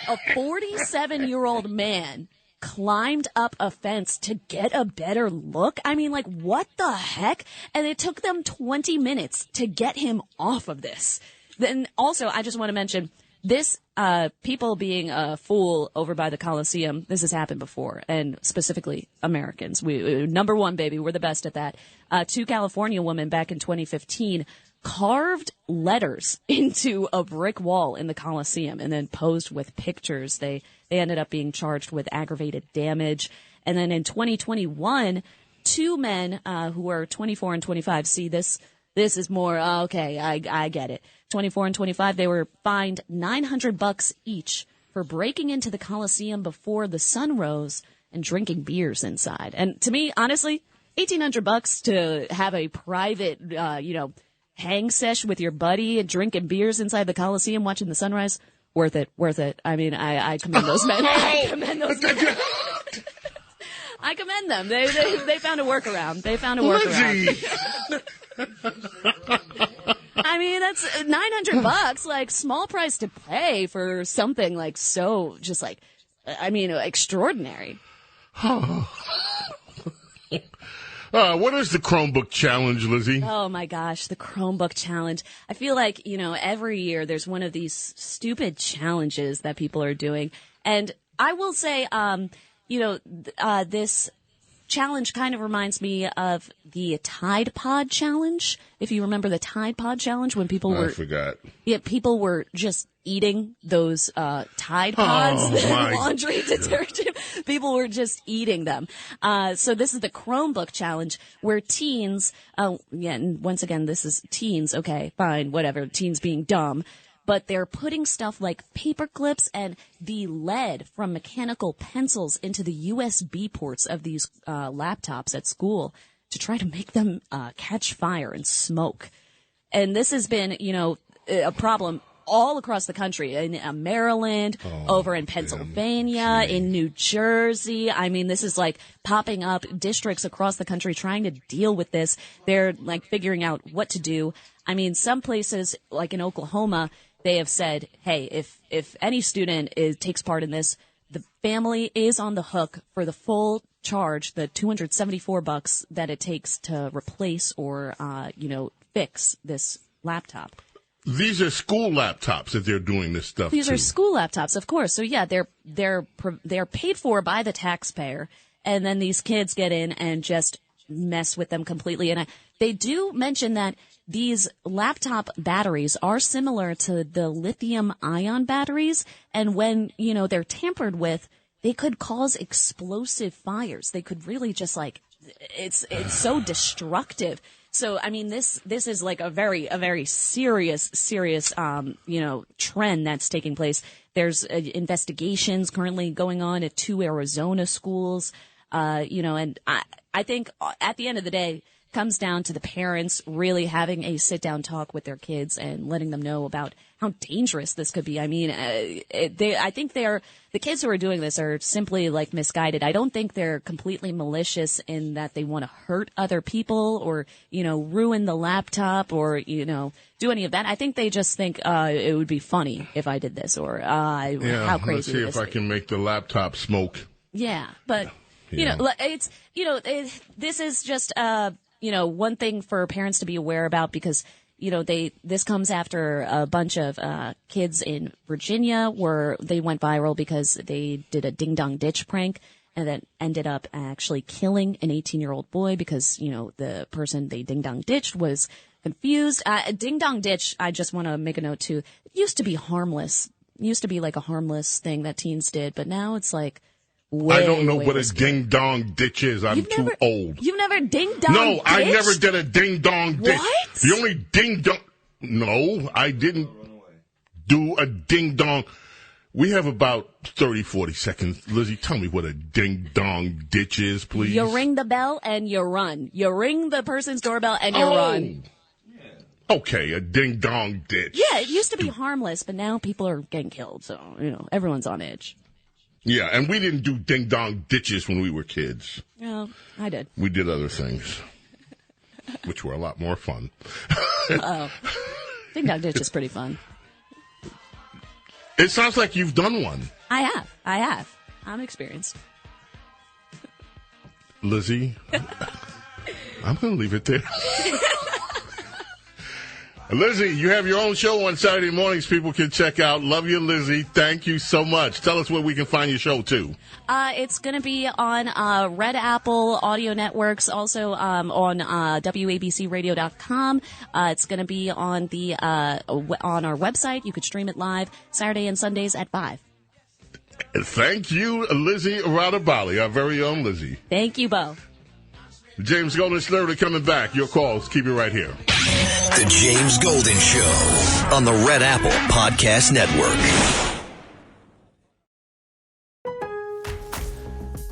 a 47-year-old man climbed up a fence to get a better look. I mean, like, what the heck? And it took them 20 minutes to get him off of this. Then also, I just want to mention, this, people being a fool over by the Coliseum, this has happened before, and specifically Americans. We number one, baby, we're the best at that. Two California women back in 2015 carved letters into a brick wall in the Coliseum and then posed with pictures. They ended up being charged with aggravated damage. And then in 2021, two men who were 24 and 25, see this is more, okay, I get it. 24 and 25, they were fined $900 each for breaking into the Coliseum before the sun rose and drinking beers inside. And to me, honestly, $1,800 to have a private, hang sesh with your buddy and drinking beers inside the Coliseum watching the sunrise, worth it. I mean, I commend those men. I commend those men. I commend them. They found a workaround. I mean, that's $900, like, small price to pay for something like so just like, I mean, extraordinary. What is the Chromebook challenge, Lizzie? Oh my gosh, the Chromebook challenge. I feel like, every year there's one of these stupid challenges that people are doing. And I will say, this challenge kind of reminds me of the Tide Pod challenge. If you remember the Tide Pod challenge, when people were... I forgot. Yeah, people were just eating those Tide Pods, laundry detergent. People were just eating them. So this is the Chromebook challenge, where teens... and once again, this is teens. Okay, fine, whatever. Teens being dumb. But they're putting stuff like paper clips and the lead from mechanical pencils into the USB ports of these laptops at school to try to make them catch fire and smoke. And this has been, a problem all across the country, in Maryland, over in Pennsylvania, in New Jersey. I mean, this is like popping up districts across the country trying to deal with this. They're like figuring out what to do. I mean, some places, like in Oklahoma, they have said, hey, if any student takes part in this, the family is on the hook for the full charge, the $274 that it takes to replace or, fix this laptop. These are school laptops that they're doing this stuff. These are school laptops, of course. So yeah, they're paid for by the taxpayer, and then these kids get in and just mess with them completely. And they do mention that these laptop batteries are similar to the lithium-ion batteries, and when they're tampered with, they could cause explosive fires. They could really just it's so destructive. So, I mean, this is like a very serious, trend that's taking place. There's investigations currently going on at 2 Arizona schools, and I think at the end of the day, it comes down to the parents really having a sit-down talk with their kids and letting them know about how dangerous this could be. I mean, I think the kids who are doing this are simply misguided. I don't think they're completely malicious in that they want to hurt other people or, ruin the laptop or, do any of that. I think they just think, it would be funny if I did this or, how crazy let's see if I can make the laptop smoke. Yeah. But, this is just, one thing for parents to be aware about because, this comes after a bunch of kids in Virginia where they went viral because they did a ding-dong ditch prank and then ended up actually killing an 18-year-old boy because, the person they ding-dong ditched was confused. Ding-dong ditch, I just want to make a note too, it used to be harmless. It used to be like a harmless thing that teens did, but now it's like I don't know what a ding-dong ditch is. I'm too old. You've never ding-dong No, ditched? I never did a ding-dong ditch. What? The only ding-dong... No, I didn't do a ding-dong. We have about 30, 40 seconds. Lizzie, tell me what a ding-dong ditch is, please. You ring the bell and you run. You ring the person's doorbell and you run. Okay, a ding-dong ditch. Yeah, it used to be harmless, but now people are getting killed, so, everyone's on edge. Yeah, and we didn't do ding-dong ditches when we were kids. Well, I did. We did other things, which were a lot more fun. Uh-oh. Ding-dong ditch is pretty fun. It sounds like you've done one. I have. I'm experienced. Lizzie, I'm going to leave it there. Lizzie, you have your own show on Saturday mornings people can check out. Love you, Lizzie. Thank you so much. Tell us where we can find your show, too. It's going to be on Red Apple Audio Networks, also on WABCRadio.com. It's going to be on on our website. You could stream it live Saturday and Sundays at 5. Thank you, Lizzie Radabali, our very own Lizzie. Thank you, Bo. James Golden Snerdley coming back. Your calls. Keep it right here. The James Golden Show on the Red Apple Podcast Network.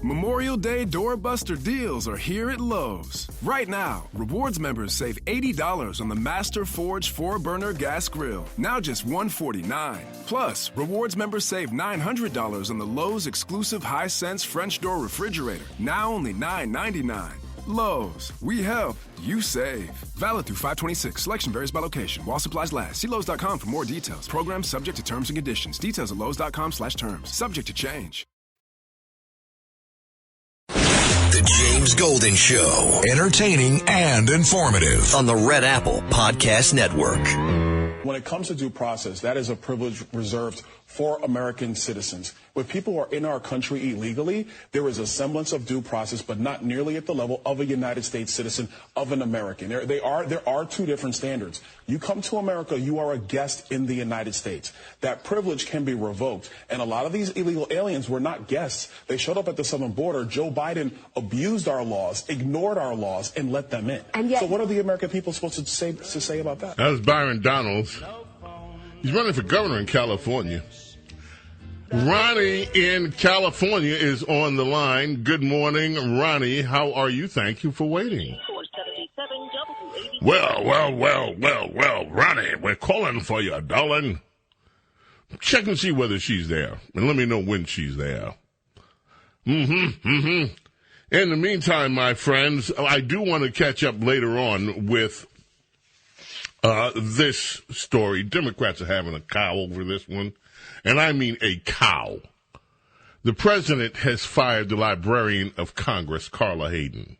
Memorial Day doorbuster deals are here at Lowe's. Right now, rewards members save $80 on the Master Forge 4-burner gas grill, now just $149. Plus, rewards members save $900 on the Lowe's exclusive Hisense French door refrigerator, now only $999. Lowe's, we help, you save. Valid through 5/26. Selection varies by location. While supplies last. See Lowe's.com for more details. Program subject to terms and conditions. Details at Lowe's.com/terms. Subject to change. The James Golden Show. Entertaining and informative on the Red Apple Podcast Network. When it comes to due process, that is a privilege reserved for American citizens. When people are in our country illegally, there is a semblance of due process, but not nearly at the level of a United States citizen, of an American. There are two different standards. You come to America, you are a guest in the United States. That privilege can be revoked. And a lot of these illegal aliens were not guests. They showed up at the southern border. Joe Biden abused our laws, ignored our laws, and let them in. And yet, so what are the American people supposed to say about that? That was Byron Donalds. He's running for governor in California. Ronnie in California is on the line. Good morning, Ronnie. How are you? Thank you for waiting. Well, Ronnie, we're calling for you, darling. Check and see whether she's there, and let me know when she's there. In the meantime, my friends, I do want to catch up later on with this story. Democrats are having a cow over this one. And I mean a cow. The president has fired the Librarian of Congress, Carla Hayden.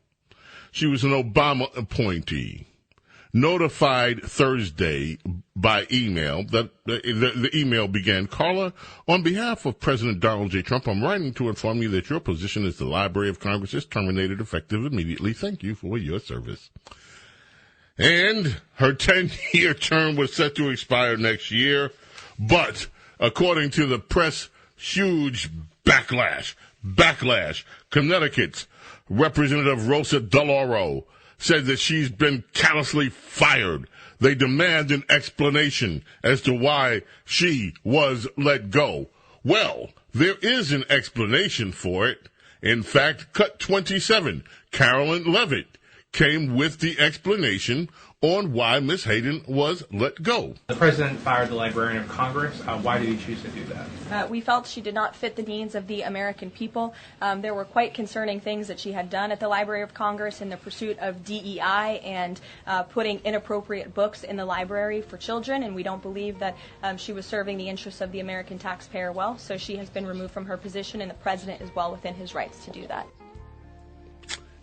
She was an Obama appointee, notified Thursday by email. The email began, Carla, on behalf of President Donald J. Trump, I'm writing to inform you that your position as the Library of Congress is terminated effective immediately. Thank you for your service. And her 10-year term was set to expire next year, but according to the press, huge backlash. Connecticut's Representative Rosa DeLauro said that she's been callously fired. They demand an explanation as to why she was let go. Well, there is an explanation for it. In fact, cut 27, Carolyn Levitt came with the explanation on why Ms. Hayden was let go. The president fired the Librarian of Congress. Why did he choose to do that? We felt she did not fit the needs of the American people. There were quite concerning things that she had done at the Library of Congress in the pursuit of DEI and putting inappropriate books in the library for children, and we don't believe that she was serving the interests of the American taxpayer well, so she has been removed from her position, and the president is well within his rights to do that.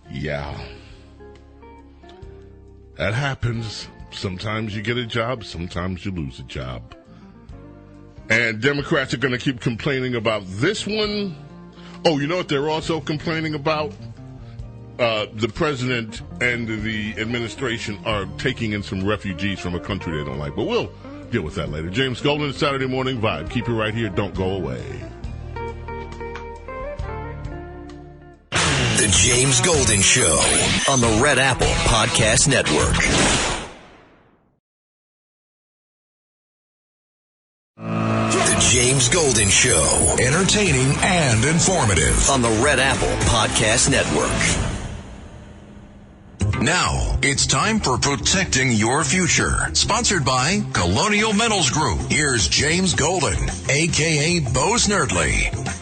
Yeah. That happens. Sometimes you get a job, sometimes you lose a job. And Democrats are going to keep complaining about this one. Oh, you know what they're also complaining about? The president and the administration are taking in some refugees from a country they don't like. But we'll deal with that later. James Golden, Saturday Morning Vibe. Keep it right here. Don't go away. The James Golden Show on the Red Apple Podcast Network. The James Golden Show, entertaining and informative on the Red Apple Podcast Network. Now, it's time for Protecting Your Future, sponsored by Colonial Metals Group. Here's James Golden, a.k.a. Bo Snerdley.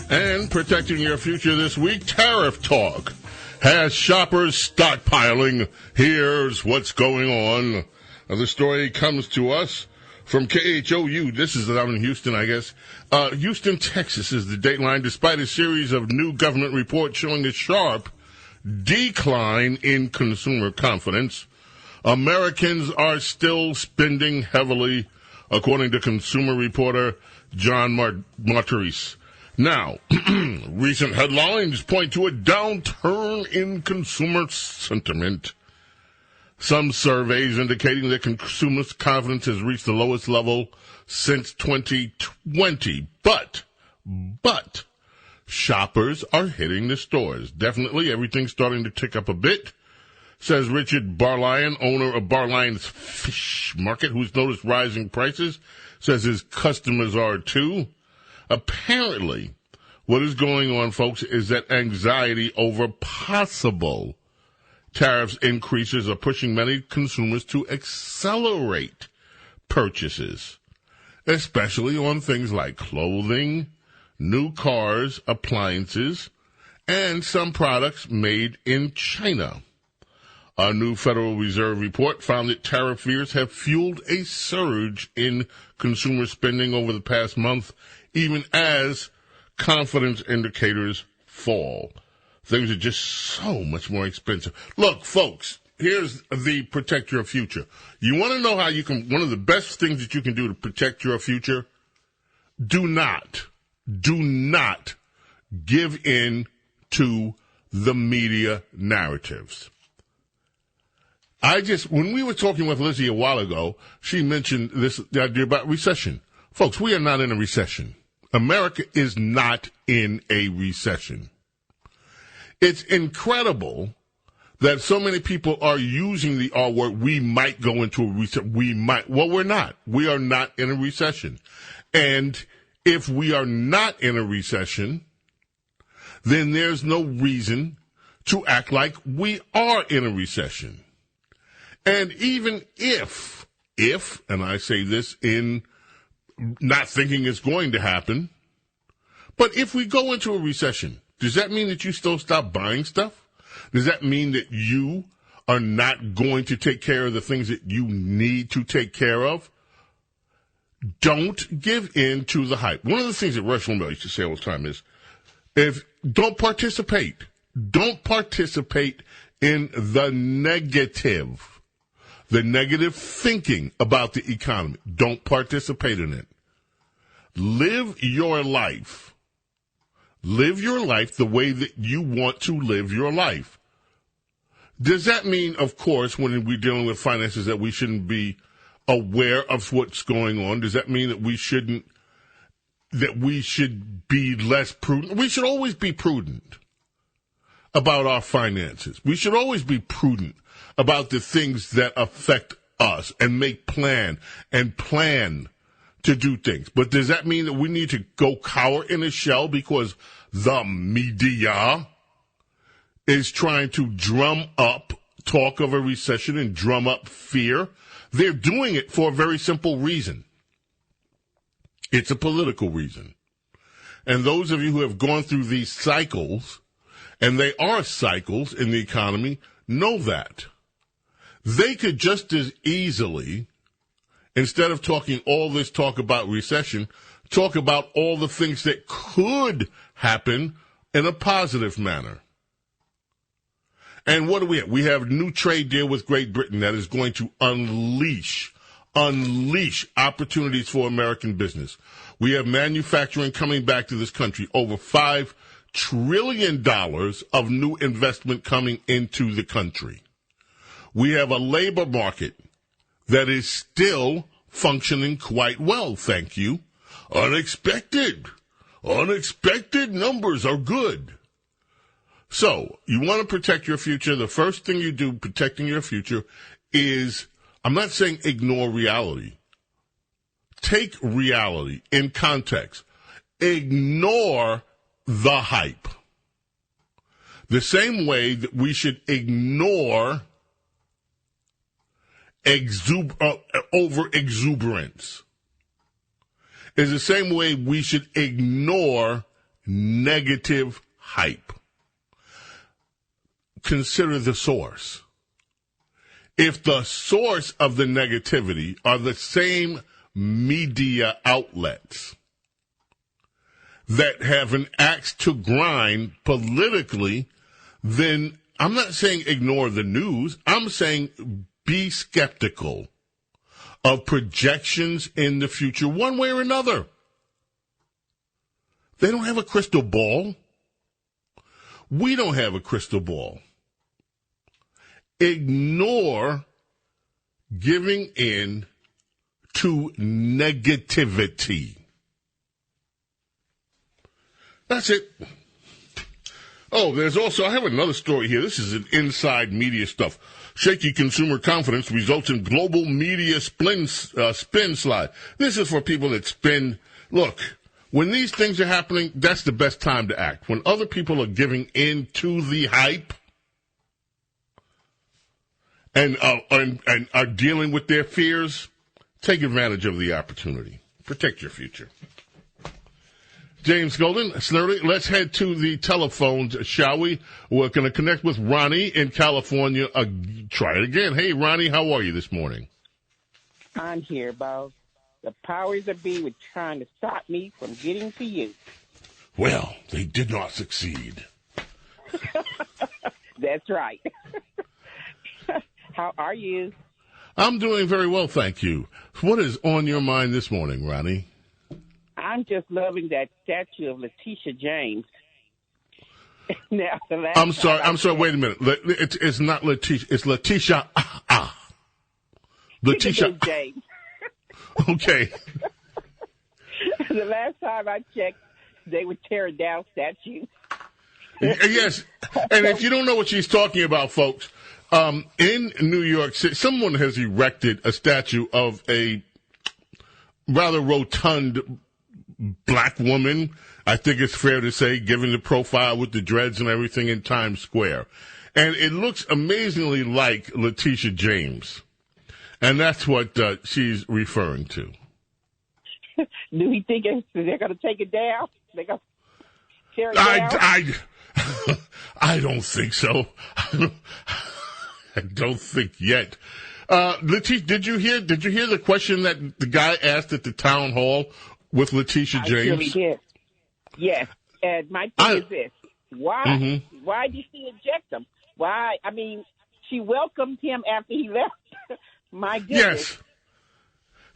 And protecting your future this week, tariff talk. Has shoppers stockpiling? Here's what's going on. Now, the story comes to us from KHOU. This is down in Houston, I guess. Houston, Texas is the dateline. Despite a series of new government reports showing a sharp decline in consumer confidence, Americans are still spending heavily, according to consumer reporter John Martires. Now, recent headlines point to a downturn in consumer sentiment. Some surveys indicating that consumer confidence has reached the lowest level since 2020. But, shoppers are hitting the stores. Definitely, everything's starting to tick up a bit, says Richard Barlion, owner of Barlion's Fish Market, who's noticed rising prices, says his customers are too. Apparently, what is going on, folks, is that anxiety over possible tariffs increases are pushing many consumers to accelerate purchases, especially on things like clothing, new cars, appliances, and some products made in China. A new Federal Reserve report found that tariff fears have fueled a surge in consumer spending over the past month, even as confidence indicators fall. Things are just so much more expensive. Look, folks, here's the protect your future. You want to know how you can, one of the best things that you can do to protect your future? Do not give in to the media narratives. When we were talking with Lizzie a while ago, she mentioned this idea about recession. Folks, we are not in a recession. America is not in a recession. It's incredible that so many people are using the R word, we might go into a recession. Well, we're not. We are not in a recession. And if we are not in a recession, then there's no reason to act like we are in a recession. And even if, and I say this in not thinking it's going to happen, but if we go into a recession, does that mean that you still stop buying stuff? Does that mean that you are not going to take care of the things that you need to take care of? Don't give in to the hype. One of the things that Rush Limbaugh used to say all the time is, don't participate. Don't participate in the negative. the negative thinking about the economy. Don't participate in it. Live your life. Live your life the way that you want to live your life. Does that mean, of course, when we're dealing with finances, that we shouldn't be aware of what's going on? Does that mean that we should be less prudent? We should always be prudent about our finances. We should always be prudent about the things that affect us and make plan to do things. But does that mean that we need to go cower in a shell because the media is trying to drum up talk of a recession and drum up fear? They're doing it for a very simple reason. It's a political reason. And those of you who have gone through these cycles, and they are cycles in the economy, know that. They could just as easily, instead of talking all this talk about recession, talk about all the things that could happen in a positive manner. And what do we have? We have a new trade deal with Great Britain that is going to unleash opportunities for American business. We have manufacturing coming back to this country, over $5 trillion of new investment coming into the country. We have a labor market that is still functioning quite well, thank you. Unexpected numbers are good. So, you want to protect your future. The first thing you do protecting your future is, I'm not saying ignore reality. Take reality in context. Ignore the hype. The same way that we should ignore over-exuberance is the same way we should ignore negative hype. Consider the source. If the source of the negativity are the same media outlets that have an axe to grind politically, then I'm not saying ignore the news. I'm saying be skeptical of projections in the future one way or another. They don't have a crystal ball. We don't have a crystal ball. Ignore giving in to negativity. That's it. Oh, there's also, I have another story here. This is an inside media stuff. Shaky consumer confidence results in global media spin slide. This is for people that spin. Look, when these things are happening, that's the best time to act. When other people are giving in to the hype and are dealing with their fears, take advantage of the opportunity. Protect your future. James Golden, Snerdley, let's head to the telephones, shall we? We're going to connect with Ronnie in California. Try it again. Hey, Ronnie, how are you this morning? I'm here, Bo. The powers that be were trying to stop me from getting to you. Well, they did not succeed. That's right. How are you? I'm doing very well, thank you. What is on your mind this morning, Ronnie? I'm just loving that statue of Letitia James. Now, I'm sorry. Wait a minute. It's not Letitia. It's Letitia. Letitia James. Okay. The last time I checked, they were tearing down statues. Yes, and if you don't know what she's talking about, folks, in New York City, someone has erected a statue of a rather rotund black woman, I think it's fair to say, given the profile with the dreads and everything, in Times Square. And it looks amazingly like Letitia James. And that's what she's referring to. Do you think they're going to take it down? They're going to tear it down? I don't think so. I don't think yet. Letitia, did you hear the question that the guy asked at the town hall with Letitia James? I really did. Yes. And my thing is this. Why? Mm-hmm. Why did she eject him? Why? I mean, she welcomed him after he left My goodness.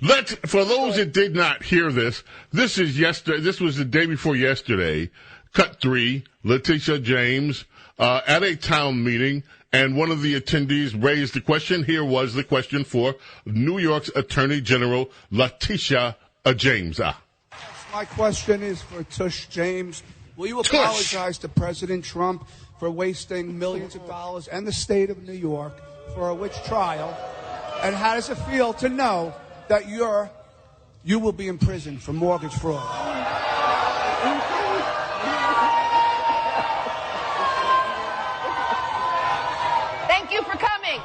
Yes. For those that did not hear this, this is yesterday. This was the day before yesterday. Cut 3, Letitia James at a town meeting, and one of the attendees raised the question. Here was the question for New York's Attorney General Letitia James. My question is for Tush James. Will you apologize to President Trump for wasting millions of dollars and the state of New York for a witch trial? And how does it feel to know that you will be in prison for mortgage fraud? Thank you for coming.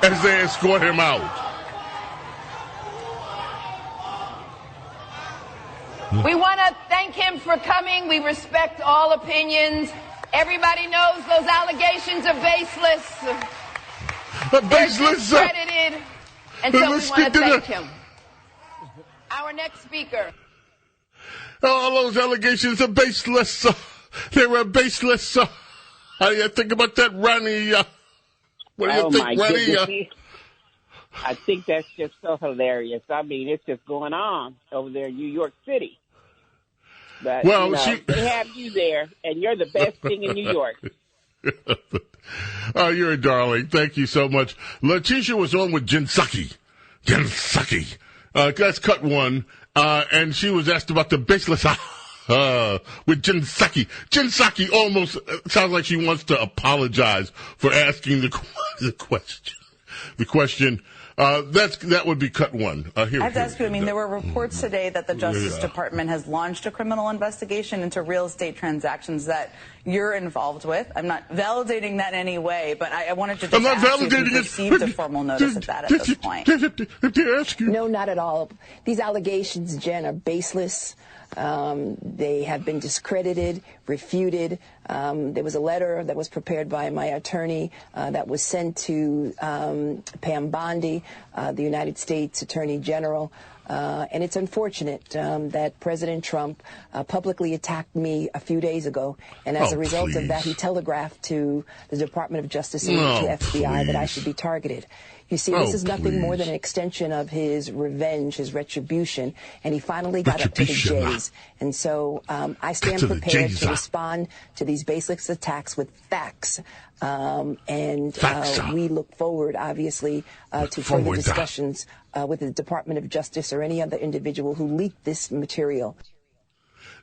As they escort him out. We want to thank him for coming. We respect all opinions. Everybody knows those allegations are baseless. Baseless. They're discredited. And so we want to thank him. Our next speaker. All those allegations are baseless. They were baseless. How do you think about that, Ronnie? What do you think, Ronnie? I think that's just so hilarious. I mean, it's just going on over there in New York City. But, well, they have you there, and you're the best thing in New York. Oh, you're a darling. Thank you so much. Letitia was on with Jen Psaki. That's cut 1. And she was asked about the baseless with Jen Psaki. Jen Psaki almost sounds like she wants to apologize for asking the question. The question. That would be cut 1. I have to ask you, there were reports today that the Justice Department has launched a criminal investigation into real estate transactions that you're involved with. I'm not validating that in any way, but I wanted to just ask you if you received a formal notice of that at this point. No, not at all. These allegations, Jen, are baseless. They have been discredited, refuted. There was a letter that was prepared by my attorney that was sent to Pam Bondi, the United States Attorney General. And it's unfortunate that President Trump publicly attacked me a few days ago. And as a result of that, he telegraphed to the Department of Justice and to FBI that I should be targeted. You see, this is nothing more than an extension of his revenge, his retribution, and he finally got up to the J's. And so I stand prepared to respond to these baseless attacks with facts. We look forward, obviously, to further discussions with the Department of Justice or any other individual who leaked this material.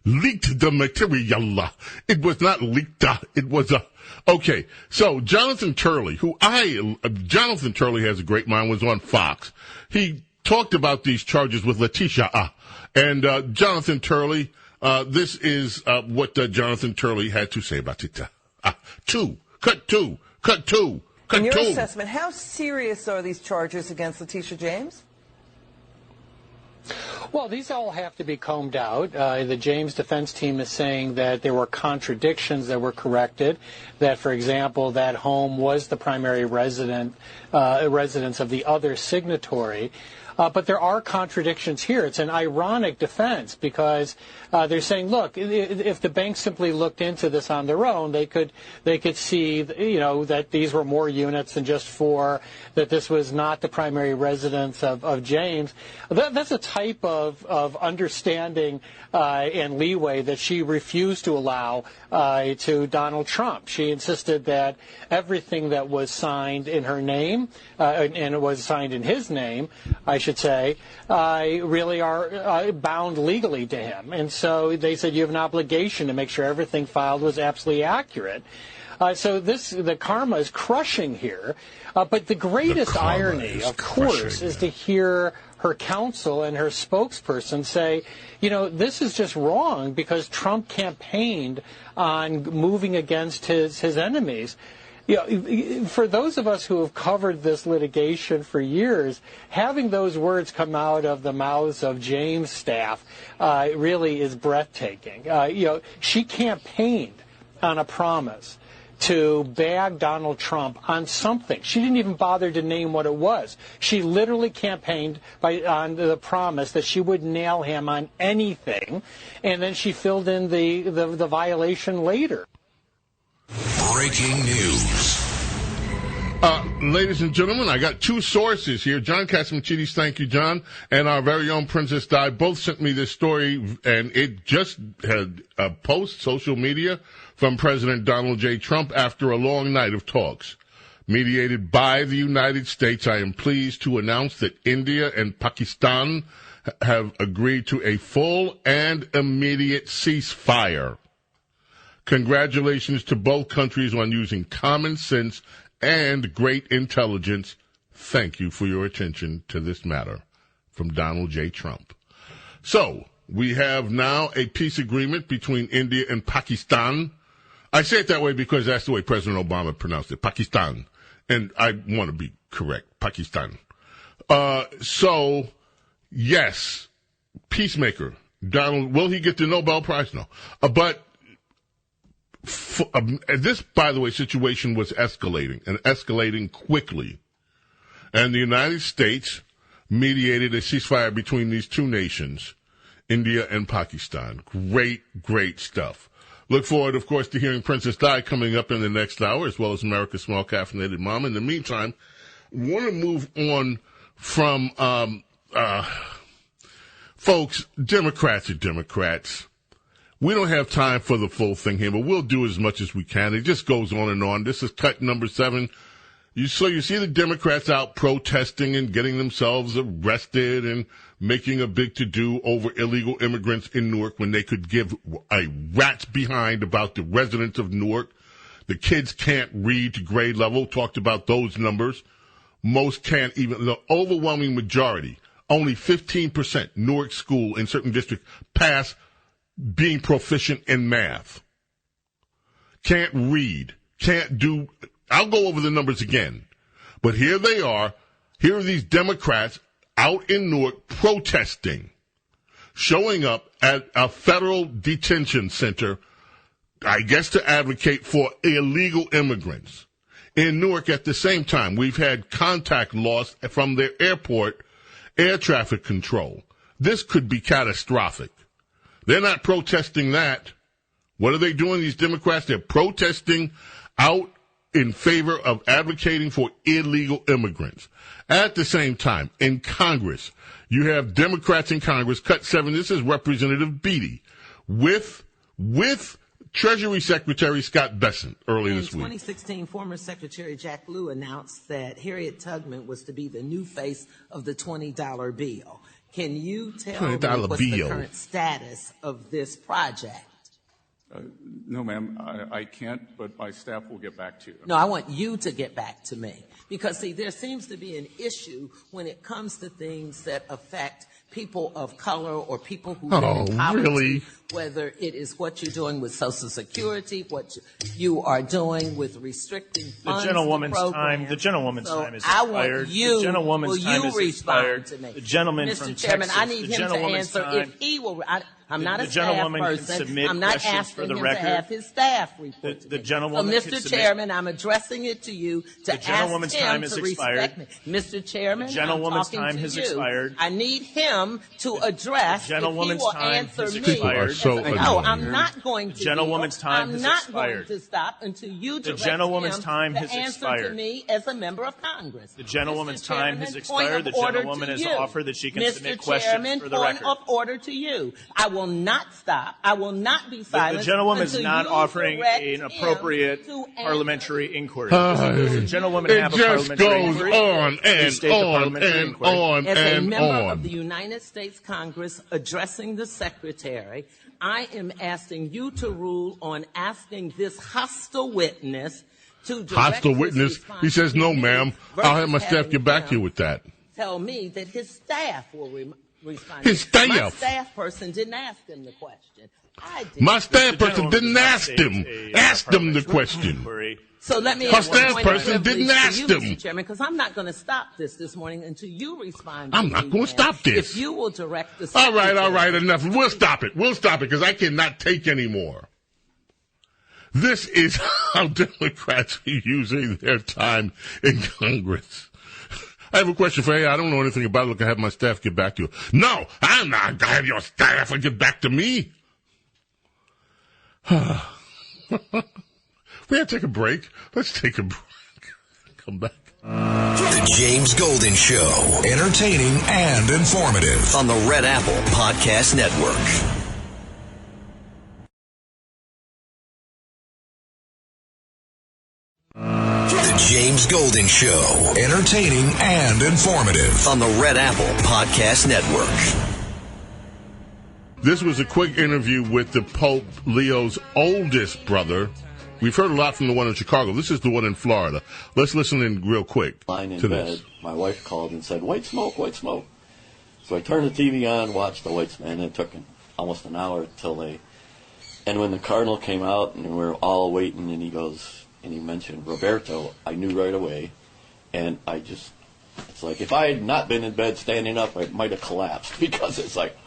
Leaked the material. It was not leaked. It was a... Okay, so Jonathan Turley, Jonathan Turley has a great mind, was on Fox. He talked about these charges with Letitia. And Jonathan Turley, this is what Jonathan Turley had to say about it. Cut two. In your assessment, how serious are these charges against Letitia James? Well, these all have to be combed out. The James defense team is saying that there were contradictions that were corrected, that, for example, that home was the primary residence of the other signatory. But there are contradictions here. It's an ironic defense because they're saying, look, if the bank simply looked into this on their own, they could see, that these were more units than just 4, that this was not the primary residence of James. That's a type of understanding and leeway that she refused to allow to Donald Trump. She insisted that everything that was signed in her name, and it was signed in his name, I should say, really are bound legally to him. And so they said you have an obligation to make sure everything filed was absolutely accurate. So the karma is crushing here. But the greatest irony, of course, is to hear her counsel and her spokesperson say, this is just wrong because Trump campaigned on moving against his enemies. For those of us who have covered this litigation for years, having those words come out of the mouths of James' staff really is breathtaking. She campaigned on a promise to bag Donald Trump on something. She didn't even bother to name what it was. She literally campaigned on the promise that she would nail him on anything, and then she filled in the violation later. Breaking news. Ladies and gentlemen, I got two sources here. John Catsimatidis, thank you, John, and our very own Princess Di both sent me this story, and it just had a post, social media, from President Donald J. Trump after a long night of talks. Mediated by the United States, I am pleased to announce that India and Pakistan have agreed to a full and immediate ceasefire. Congratulations to both countries on using common sense and great intelligence. Thank you for your attention to this matter. From Donald J. Trump. So, we have now a peace agreement between India and Pakistan. I say it that way because that's the way President Obama pronounced it, Pakistan. And I want to be correct, Pakistan. So, yes, peacemaker. Donald, will he get the Nobel Prize? No. But this, by the way, situation was escalating, and escalating quickly. And the United States mediated a ceasefire between these two nations, India and Pakistan. Great, great stuff. Look forward, of course, to hearing Princess Di coming up in the next hour, as well as America's Small Caffeinated Mom. In the meantime, I want to move on from, folks, Democrats are Democrats. We don't have time for the full thing here, but we'll do as much as we can. It just goes on and on. This is cut number 7. So you see the Democrats out protesting and getting themselves arrested and making a big to-do over illegal immigrants in Newark when they could give a rat's behind about the residents of Newark. The kids can't read to grade level. Talked about those numbers. Most can't even. The overwhelming majority, only 15% Newark school in certain districts pass being proficient in math. Can't read. Can't do. I'll go over the numbers again. But here they are. Here are these Democrats out in Newark protesting, showing up at a federal detention center, I guess to advocate for illegal immigrants. In Newark at the same time, we've had contact loss from their airport air traffic control. This could be catastrophic. They're not protesting that. What are they doing, these Democrats? They're protesting out in favor of advocating for illegal immigrants. At the same time, in Congress, you have Democrats in Congress, cut 7, this is Representative Beatty, with Treasury Secretary Scott Bessent earlier this week. In 2016, former Secretary Jack Lew announced that Harriet Tubman was to be the new face of the $20 bill. Can you tell me what's the current status of this project? No, ma'am, I can't, but my staff will get back to you. No, I want you to get back to me. Because, see, there seems to be an issue when it comes to things that affect people of color or people who live in poverty, really? Whether it is what you're doing with Social Security, what you are doing with restricting funds. The gentlewoman's time is expired. The gentlewoman's time is expired. The gentleman Mr. from Chairman, Texas, I need him to answer if he will. I'm not a staff person. I'm not asking him to have his staff report. The gentlewoman so, Mr. Chairman, I'm addressing it to you to ask him to respect me. Mr. Chairman, the gentlewoman's time has expired. I need him to address. The gentlewoman's time has expired. No, I'm not going to. The gentlewoman's time has expired. I'm not going to stop until you direct the gentlewoman's him time to has answer expired. to me as a member of Congress. The gentlewoman's time has expired. The gentlewoman has offered that she can submit questions for the record. Point of order to you. I will not stop. I will not be silent. The gentlewoman is not offering an appropriate parliamentary inquiry. The gentlewoman have a parliamentary inquiry. It just goes on and on. As a member of the United States Congress addressing the Secretary, I am asking you to rule on asking this hostile witness to direct hostile witness? He says, no, ma'am. I'll have my staff get back to you with that. Tell me that his staff will respond. His staff? My staff person didn't ask him the question. I did. My staff person didn't ask him. Asked him the question. So let me. Her staff person didn't ask him. Mr. Chairman, because I'm not going to stop this morning until you respond. I'm not going to stop this. If you will direct the. All right, enough. We'll stop it because I cannot take any more. This is how Democrats are using their time in Congress. I have a question for you. I don't know anything about it. Look, I have my staff get back to you. No, I'm not going to have your staff get back to me. We got to take a break. Let's take a break. Come back. The James Golden Show. Entertaining and informative on the Red Apple Podcast Network. The James Golden Show. Entertaining and informative on the Red Apple Podcast Network. This was a quick interview with the Pope Leo's oldest brother. We've heard a lot from the one in Chicago. This is the one in Florida. Let's listen in real quick. Lying in bed, my wife called and said, white smoke, white smoke. So I turned the TV on, watched the white smoke, and it took almost an hour till they... And when the Cardinal came out and we were all waiting and he goes, and he mentioned Roberto, I knew right away. And I just, it's like, if I had not been in bed standing up, I might have collapsed because it's like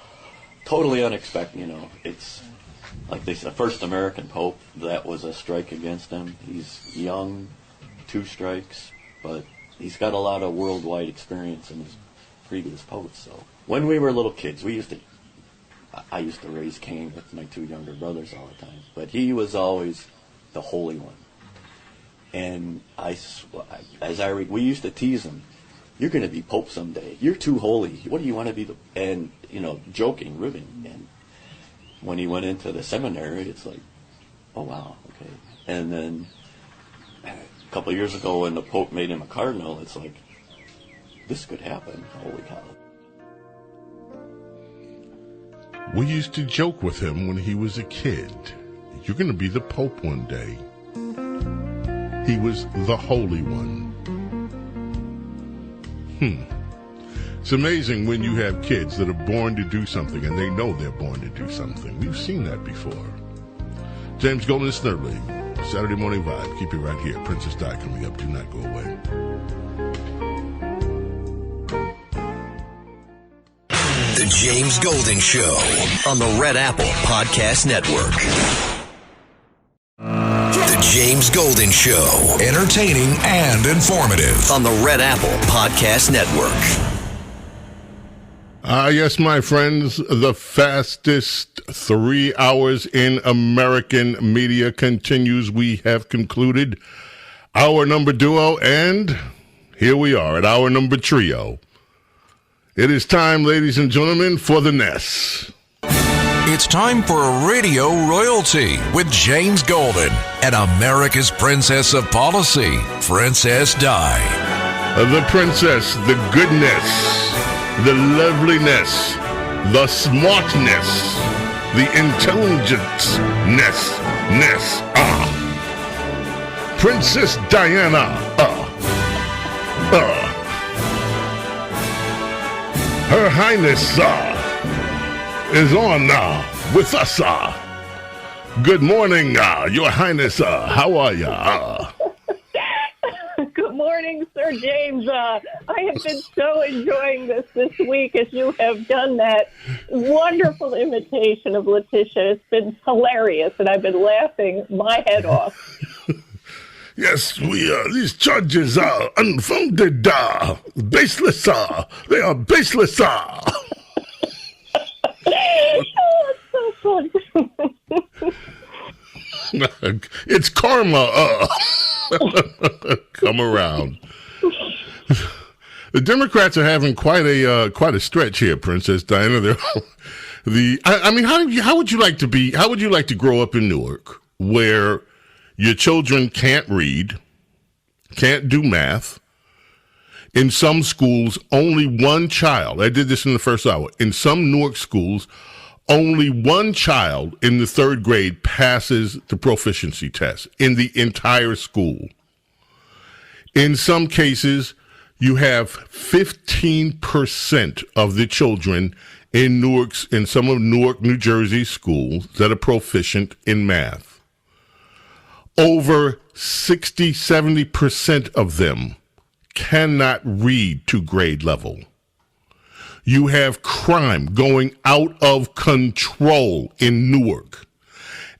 totally unexpected, you know. It's... Like they said, first American Pope, that was a strike against him. He's young, 2 strikes, but he's got a lot of worldwide experience in his previous popes. So when we were little kids, I used to raise Cain with my 2 younger brothers all the time, but he was always the Holy One. And we used to tease him, you're going to be Pope someday. You're too holy. What do you want to be? And, joking, ribbing. And when he went into the seminary, it's like, oh, wow, okay. And then a couple of years ago when the Pope made him a cardinal, it's like, this could happen. Holy cow. We used to joke with him when he was a kid. You're going to be the Pope one day. He was the Holy One. It's amazing when you have kids that are born to do something and they know they're born to do something. We've seen that before. James Golden Snerdley, Saturday Morning Vibe. Keep it right here. Princess Di coming up. Do not go away. The James Golden Show on the Red Apple Podcast Network. The James Golden Show. Entertaining and informative on the Red Apple Podcast Network. Yes, my friends, the fastest 3 hours in American media continues. We have concluded our number duo, and here we are at our number trio. It is time, ladies and gentlemen, for the Ness. It's time for Radio Royalty with James Golden and America's Princess of Policy, Princess Di. The princess, the goodness, the loveliness, the smartness, the intelligence-ness, Princess Diana, Her Highness, is on with us, Good morning, Your Highness, how are ya? Good morning, Sir James. I have been so enjoying this week as you have done that wonderful imitation of Letitia. It's been hilarious, and I've been laughing my head off. Yes, these charges are unfounded, baseless, they are baseless, Oh, it's so fun. It's karma, come around. The Democrats are having quite a stretch here, Princess Diana. How would you like to grow up in Newark, where your children can't read, can't do math? In some schools, only one child, I did this in the first hour, in some Newark schools, only one child in the 3rd grade passes the proficiency test in the entire school. In some cases, you have 15% of the children in some of Newark, New Jersey schools that are proficient in math. Over 60, 70% of them cannot read to grade level. You have crime going out of control in Newark.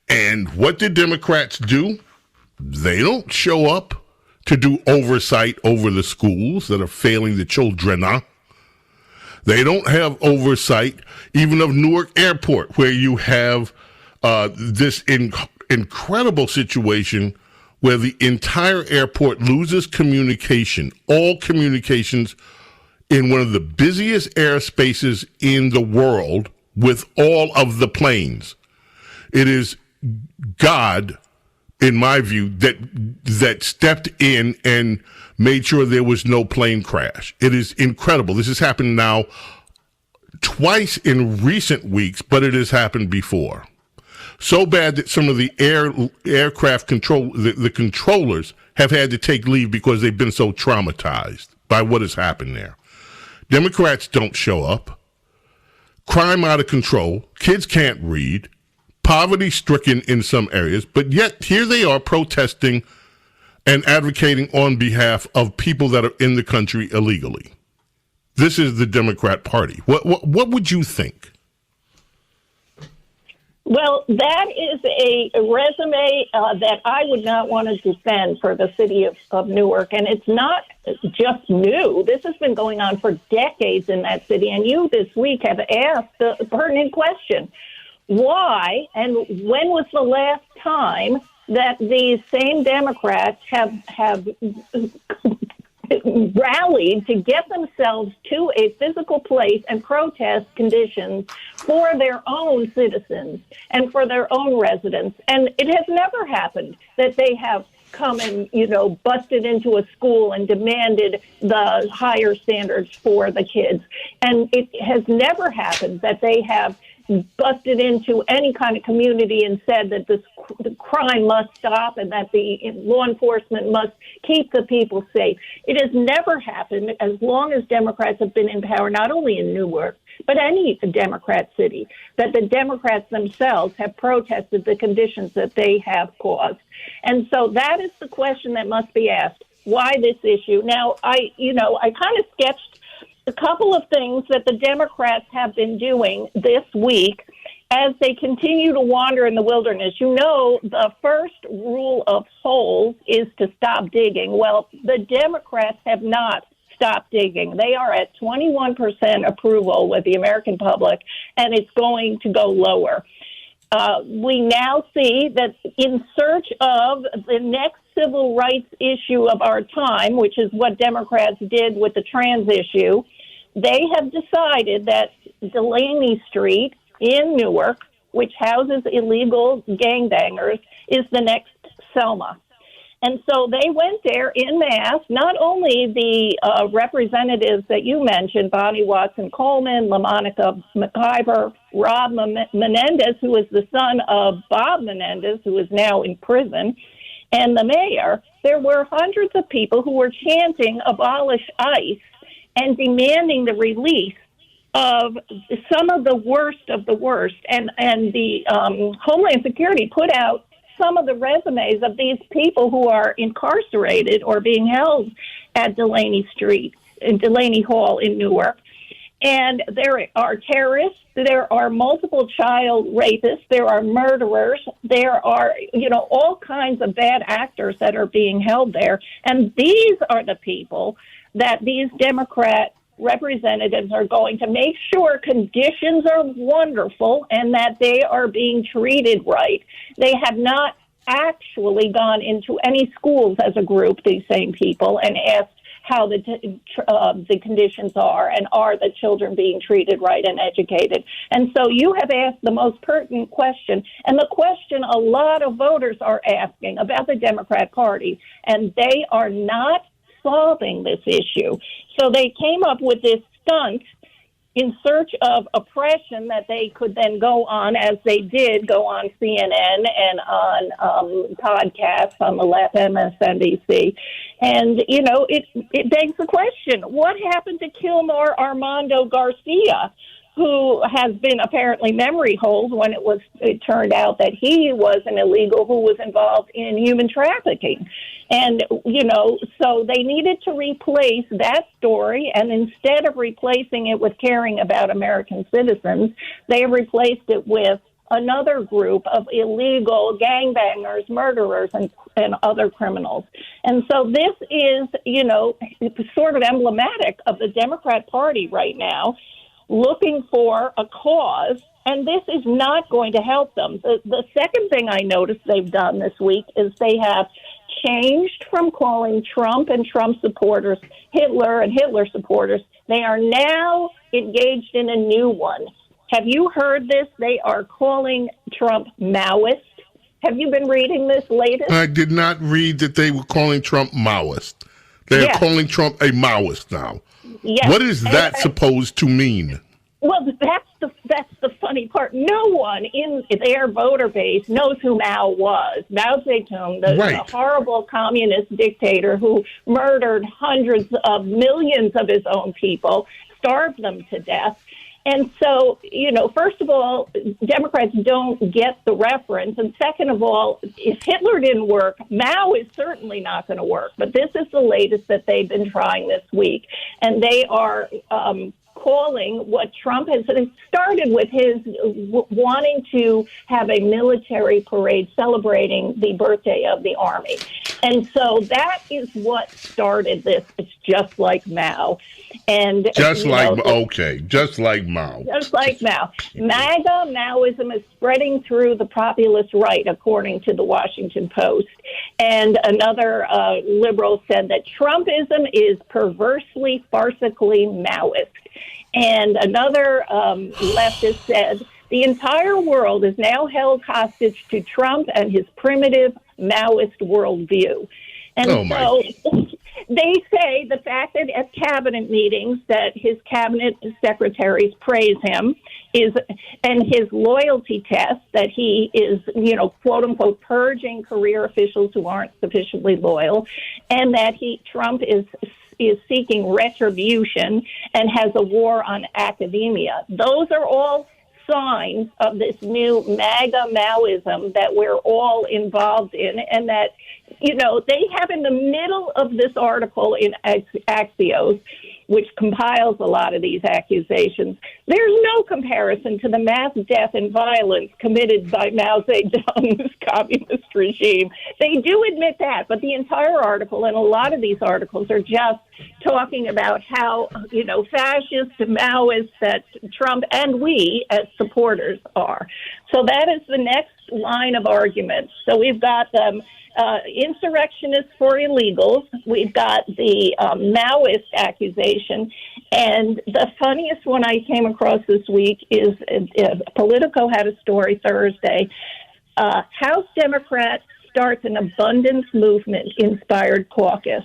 And what the Democrats do? They don't show up to do oversight over the schools that are failing the children. They don't have oversight even of Newark Airport, where you have this incredible situation where the entire airport loses communication, all communications in one of the busiest airspaces in the world with all of the planes. It is God, in my view, that stepped in and made sure there was no plane crash. It is incredible. This has happened now twice in recent weeks, but it has happened before. So bad that some of the aircraft the controllers have had to take leave because they've been so traumatized by what has happened there. Democrats don't show up. Crime out of control. Kids can't read. Poverty stricken in some areas. But yet here they are protesting and advocating on behalf of people that are in the country illegally. This is the Democrat Party. What would you think? Well, that is a resume that I would not want to defend for the city of Newark. And it's not just new. This has been going on for decades in that city. And you this week have asked the pertinent question. Why and when was the last time that these same Democrats have rallied to get themselves to a physical place and protest conditions for their own citizens and for their own residents? And it has never happened that they have come and, busted into a school and demanded the higher standards for the kids. And it has never happened that they have busted into any kind of community and said that the crime must stop and that the law enforcement must keep the people safe. It has never happened as long as Democrats have been in power, not only in Newark, but any Democrat city, that the Democrats themselves have protested the conditions that they have caused. And so that is the question that must be asked. Why this issue? Now, I kind of sketched a couple of things that the Democrats have been doing this week as they continue to wander in the wilderness. The first rule of holes is to stop digging. Well, the Democrats have not stopped digging. They are at 21% approval with the American public, and it's going to go lower. We now see that in search of the next civil rights issue of our time, which is what Democrats did with the trans issue, they have decided that Delaney Street in Newark, which houses illegal gangbangers, is the next Selma. And so they went there en masse, not only the representatives that you mentioned, Bonnie Watson-Coleman, LaMonica McIver, Rob Menendez, who is the son of Bob Menendez, who is now in prison, and the mayor. There were hundreds of people who were chanting "Abolish ICE" and demanding the release of some of the worst of the worst. And the Homeland Security put out some of the resumes of these people who are incarcerated or being held at Delaney Street, in Delaney Hall in Newark. And there are terrorists, there are multiple child rapists, there are murderers, there are, all kinds of bad actors that are being held there. And these are the people that these Democrat representatives are going to make sure conditions are wonderful and that they are being treated right. They have not actually gone into any schools as a group, these same people, and asked how the conditions are, and are the children being treated right and educated. And so you have asked the most pertinent question, and the question a lot of voters are asking about the Democrat Party, and they are not solving this issue. So they came up with this stunt in search of oppression that they could then go on, as they did, go on CNN and on podcasts on the left, MSNBC. And, it begs the question, what happened to Kilmar Armando Garcia, who has been apparently memory hold when it turned out that he was an illegal who was involved in human trafficking? And, so they needed to replace that story, and instead of replacing it with caring about American citizens, they replaced it with another group of illegal gangbangers, murderers, and other criminals. And so this is, sort of emblematic of the Democrat Party right now, looking for a cause, and this is not going to help them. The second thing I noticed they've done this week is they have changed from calling Trump and Trump supporters Hitler and Hitler supporters. They are now engaged in a new one. Have you heard this? They are calling Trump Maoist. Have you been reading this latest? I did not read that they were calling Trump Maoist. They are calling Trump a Maoist now. Yes. What is that supposed to mean? Well, that's the funny part. No one in their voter base knows who Mao was. Mao Zedong, the horrible communist dictator who murdered hundreds of millions of his own people, starved them to death. And so, first of all, Democrats don't get the reference. And second of all, if Hitler didn't work, Mao is certainly not going to work. But this is the latest that they've been trying this week. And they are calling what Trump has started with his wanting to have a military parade celebrating the birthday of the Army. And so that is what started this. It's just like Mao. And just like Mao. Just like Mao. MAGA Maoism is spreading through the populist right, according to the Washington Post. And another liberal said that Trumpism is perversely, farcically Maoist. And another leftist said the entire world is now held hostage to Trump and his primitive Maoist worldview. And so they say the fact that at cabinet meetings that his cabinet secretaries praise him and his loyalty test that he is, quote unquote, purging career officials who aren't sufficiently loyal, and that Trump is seeking retribution and has a war on academia. Those are all signs of this new MAGA Maoism that we're all involved in, and that, they have in the middle of this article in Axios, which compiles a lot of these accusations, there's no comparison to the mass death and violence committed by Mao Zedong's communist regime. They do admit that, but the entire article and a lot of these articles are just talking about how, fascist, Maoist that Trump and we as supporters are. So that is the next line of argument. So we've got insurrectionists for illegals. We've got the Maoist accusation. And the funniest one I came across this week is Politico had a story Thursday. House Democrat starts an abundance movement-inspired caucus.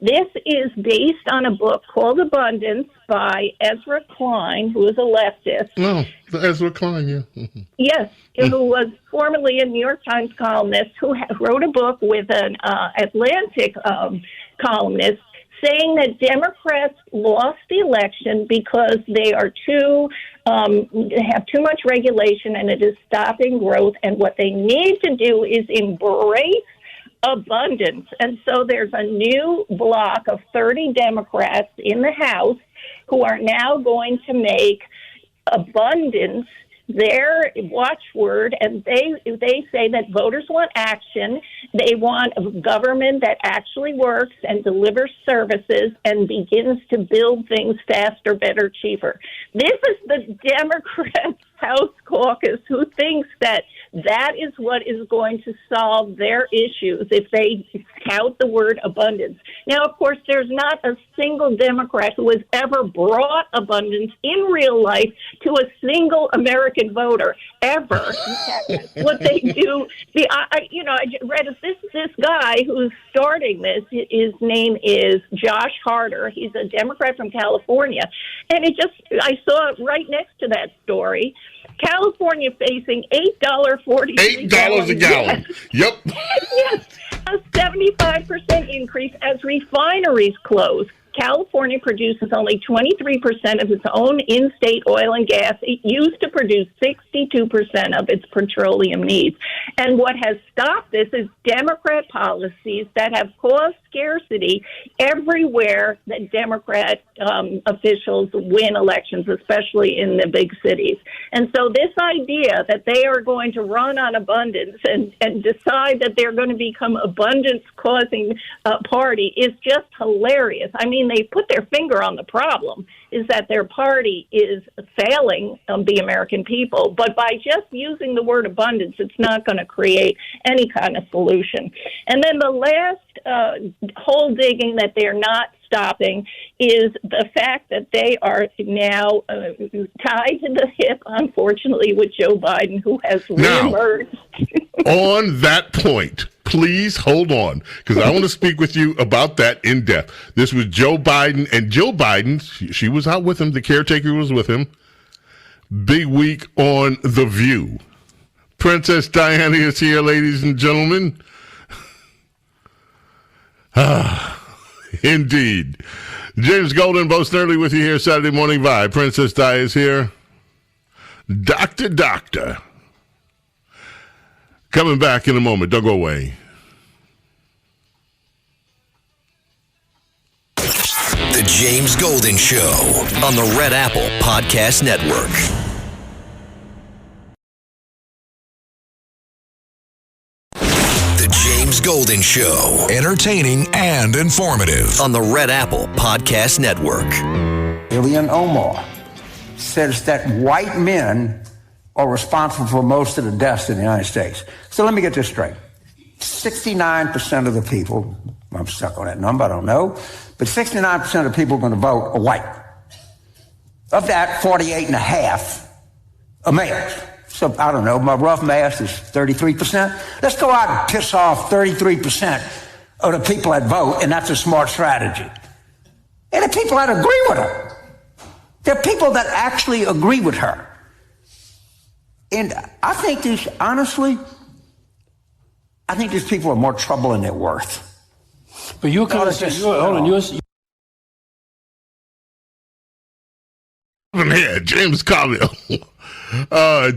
This is based on a book called Abundance by Ezra Klein, who is a leftist. Oh, Ezra Klein, yeah. Yes, who was formerly a New York Times columnist, who wrote a book with an Atlantic columnist saying that Democrats lost the election because they are they have too much regulation and it is stopping growth. And what they need to do is embrace abundance. And so there's a new block of 30 Democrats in the House who are now going to make abundance their watchword, and they say that voters want action. They want a government that actually works and delivers services and begins to build things faster, better, cheaper. This is the Democrats' House caucus who thinks that is what is going to solve their issues if they tout the word abundance. Now, of course, there's not a single Democrat who has ever brought abundance in real life to a single American voter, ever. What they do, I read this guy who's starting this, his name is Josh Harder. He's a Democrat from California. And I saw it right next to that story. California facing $8.40 a gallon. Yep. Yes, a 75% increase as refineries close. California produces only 23% of its own in-state oil and gas. It used to produce 62% of its petroleum needs. And what has stopped this is Democrat policies that have caused scarcity everywhere that Democrat officials win elections, especially in the big cities. And so this idea that they are going to run on abundance and decide that they're going to become abundance-causing party is just hilarious. I mean, they put their finger on the problem. is that their party is failing the American people. But by just using the word abundance, it's not going to create any kind of solution. And then the last hole digging that they're not stopping is the fact that they are now tied to the hip, unfortunately, with Joe Biden, who has reemerged. On that point, please hold on, because I want to speak with you about that in depth. This was Joe Biden, and Joe Biden, she was out with him. The caretaker was with him. Big week on The View. Princess Diana is here, ladies and gentlemen. Indeed. James Golden, Bo Snerdley with you here, Saturday Morning Vibe. Princess Di is here. Doctor. Coming back in a moment. Don't go away. The James Golden Show on the Red Apple Podcast Network. James Golden Show. Entertaining and informative on the Red Apple Podcast Network. Ilhan Omar says that white men are responsible for most of the deaths in the United States. So let me get this straight. 69% of the people, I'm stuck on that number, I don't know, but 69% of the people going to vote are white. Of that, 48.5 are males. So, I don't know, my rough math is 33%. Let's go out and piss off 33% of the people that vote, and that's a smart strategy. And the people that agree with her. There are people that actually agree with her. And I think these people are more trouble than they're worth. But you kind of here, James Carville.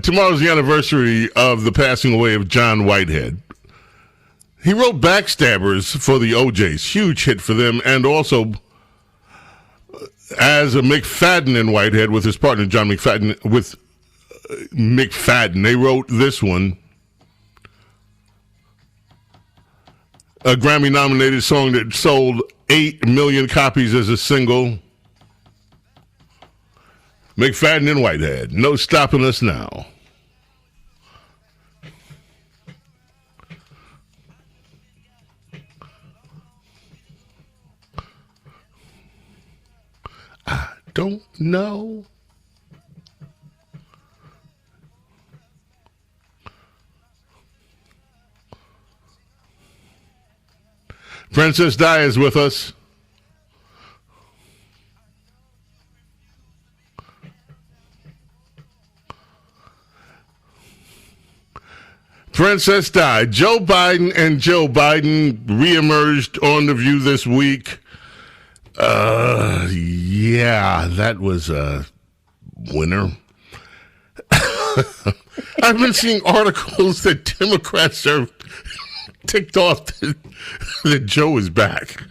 Tomorrow's the anniversary of the passing away of John Whitehead. He wrote Backstabbers for the OJs, huge hit for them, and also as a McFadden in Whitehead with his partner John McFadden. With McFadden, they wrote this one, a Grammy-nominated song that sold 8 million copies as a single. McFadden and Whitehead, no stopping us now. I don't know. Princess Di is with us. Princess Di, Joe Biden reemerged on The View this week. Yeah, that was a winner. I've been seeing articles that Democrats are ticked off that Joe is back.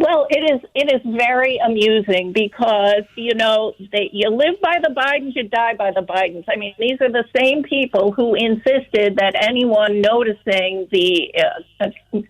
Well, it is very amusing because, you live by the Bidens, you die by the Bidens. I mean, these are the same people who insisted that anyone noticing the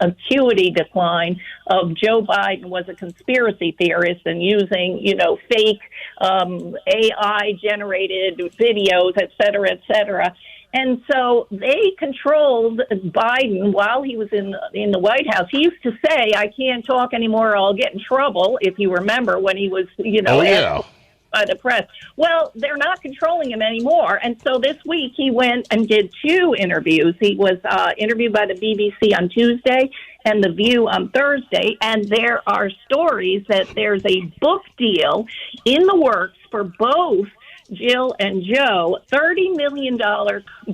acuity decline of Joe Biden was a conspiracy theorist and using, fake AI-generated videos, et cetera, et cetera. And so they controlled Biden while he was in the White House. He used to say, I can't talk anymore or I'll get in trouble, if you remember, when he was, by the press. Well, they're not controlling him anymore. And so this week he went and did 2 interviews. He was interviewed by the BBC on Tuesday and The View on Thursday. And there are stories that there's a book deal in the works for both Jill and Joe, $30 million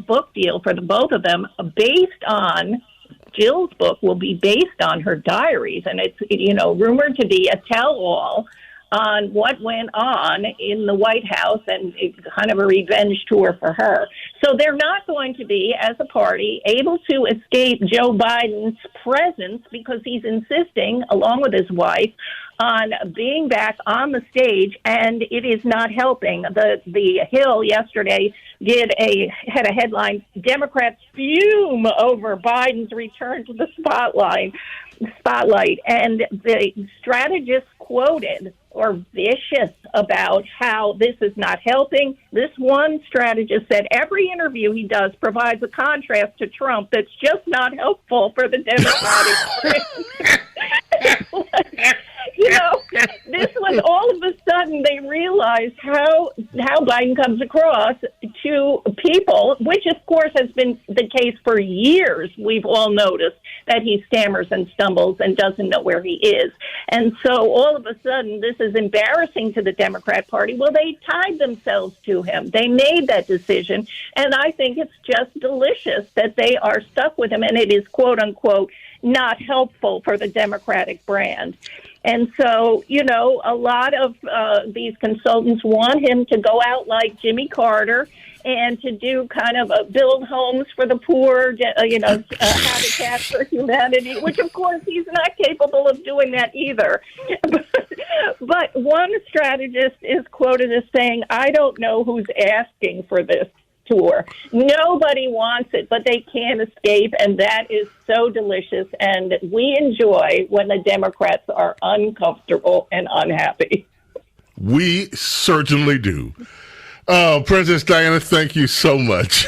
book deal for the both of them based on, Jill's book will be based on her diaries, and it's, rumored to be a tell-all on what went on in the White House and kind of a revenge tour for her. So they're not going to be, as a party, able to escape Joe Biden's presence because he's insisting, along with his wife, on being back on the stage, and it is not helping. The Hill yesterday had a headline, Democrats fume over Biden's return to the spotlight. And the strategist quoted or vicious about how this is not helping. This one strategist said every interview he does provides a contrast to Trump that's just not helpful for the Democratic You know, this was all of a sudden they realized how Biden comes across to people, which of course has been the case for years. We've all noticed that he stammers and stumbles and doesn't know where he is. And so all of a sudden this is embarrassing to the Democrat Party. Well, they tied themselves to him. They made that decision. And I think it's just delicious that they are stuck with him. And it is, quote unquote, not helpful for the Democratic brand. And so, you know, a lot of these consultants want him to go out like Jimmy Carter and to do kind of build homes for the poor, Habitat for Humanity, which, of course, he's not capable of doing that either. But one strategist is quoted as saying, I don't know who's asking for this tour. Nobody wants it, but they can't escape, and that is so delicious. And we enjoy when the Democrats are uncomfortable and unhappy. We certainly do. Princess Diana, thank you so much.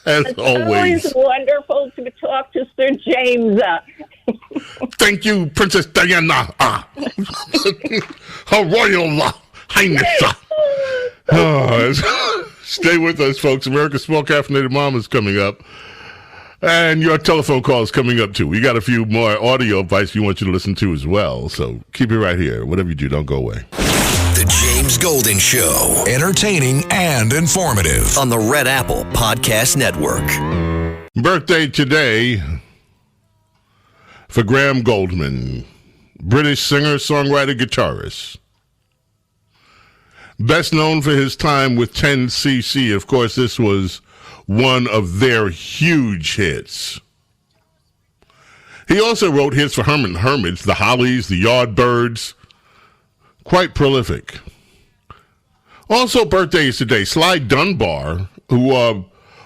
As it's always. It's always wonderful to talk to Sir James. Thank you, Princess Diana. Her Royal Highness. Stay with us, folks. America's Small Caffeinated Mom is coming up. And your telephone call is coming up, too. We got a few more audio advice we want you to listen to as well. So keep it right here. Whatever you do, don't go away. The James Golden Show. Entertaining and informative. On the Red Apple Podcast Network. Birthday today for Graham Goldman, British singer, songwriter, guitarist. Best known for his time with 10cc. Of course, this was one of their huge hits. He also wrote hits for Herman Hermits, the Hollies, the Yardbirds. Quite prolific. Also birthdays today. Sly Dunbar, who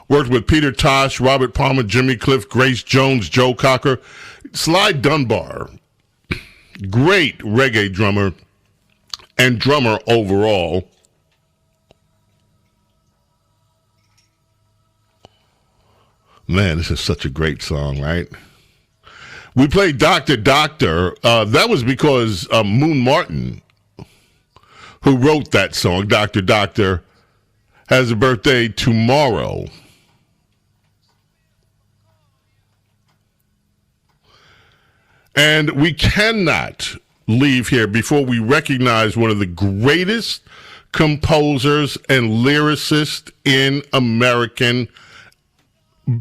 worked with Peter Tosh, Robert Palmer, Jimmy Cliff, Grace Jones, Joe Cocker. Sly Dunbar, great reggae drummer and drummer overall. Man, this is such a great song, right? We played Dr. Doctor. That was because Moon Martin, who wrote that song, Dr. Doctor, has a birthday tomorrow. And we cannot leave here before we recognize one of the greatest composers and lyricists in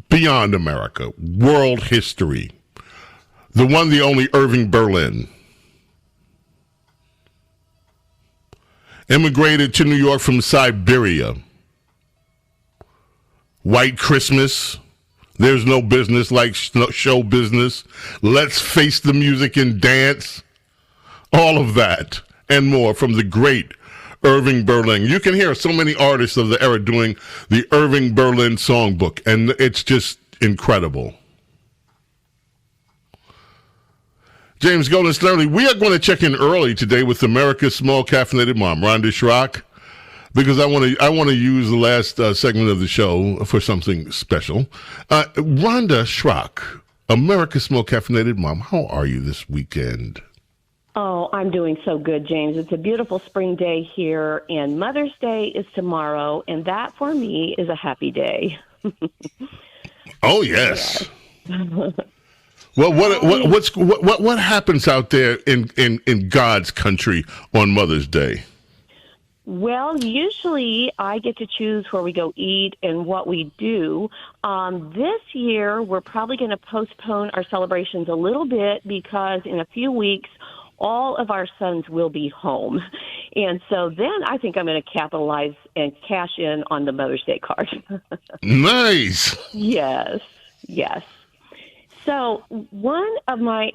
beyond America, world history. The one, the only Irving Berlin. Immigrated to New York from Siberia. White Christmas. There's no business like show business. Let's face the music and dance. All of that and more from the great Irving Berlin. You can hear so many artists of the era doing the Irving Berlin songbook, and it's just incredible. James Golden Snerdley, we are going to check in early today with America's Small Caffeinated Mom, Rhonda Schrock, because I want to use the last segment of the show for something special. Rhonda Schrock, America's Small Caffeinated Mom, how are you this weekend? Oh, I'm doing so good, James. It's a beautiful spring day here, and Mother's Day is tomorrow, and that for me is a happy day. Oh, yes. Well, what happens out there in God's country on Mother's Day? Well, usually I get to choose where we go eat and what we do. This year, we're probably going to postpone our celebrations a little bit because in a few weeks, all of our sons will be home. And so then I think I'm going to capitalize and cash in on the Mother's Day card. Nice. Yes. So one of my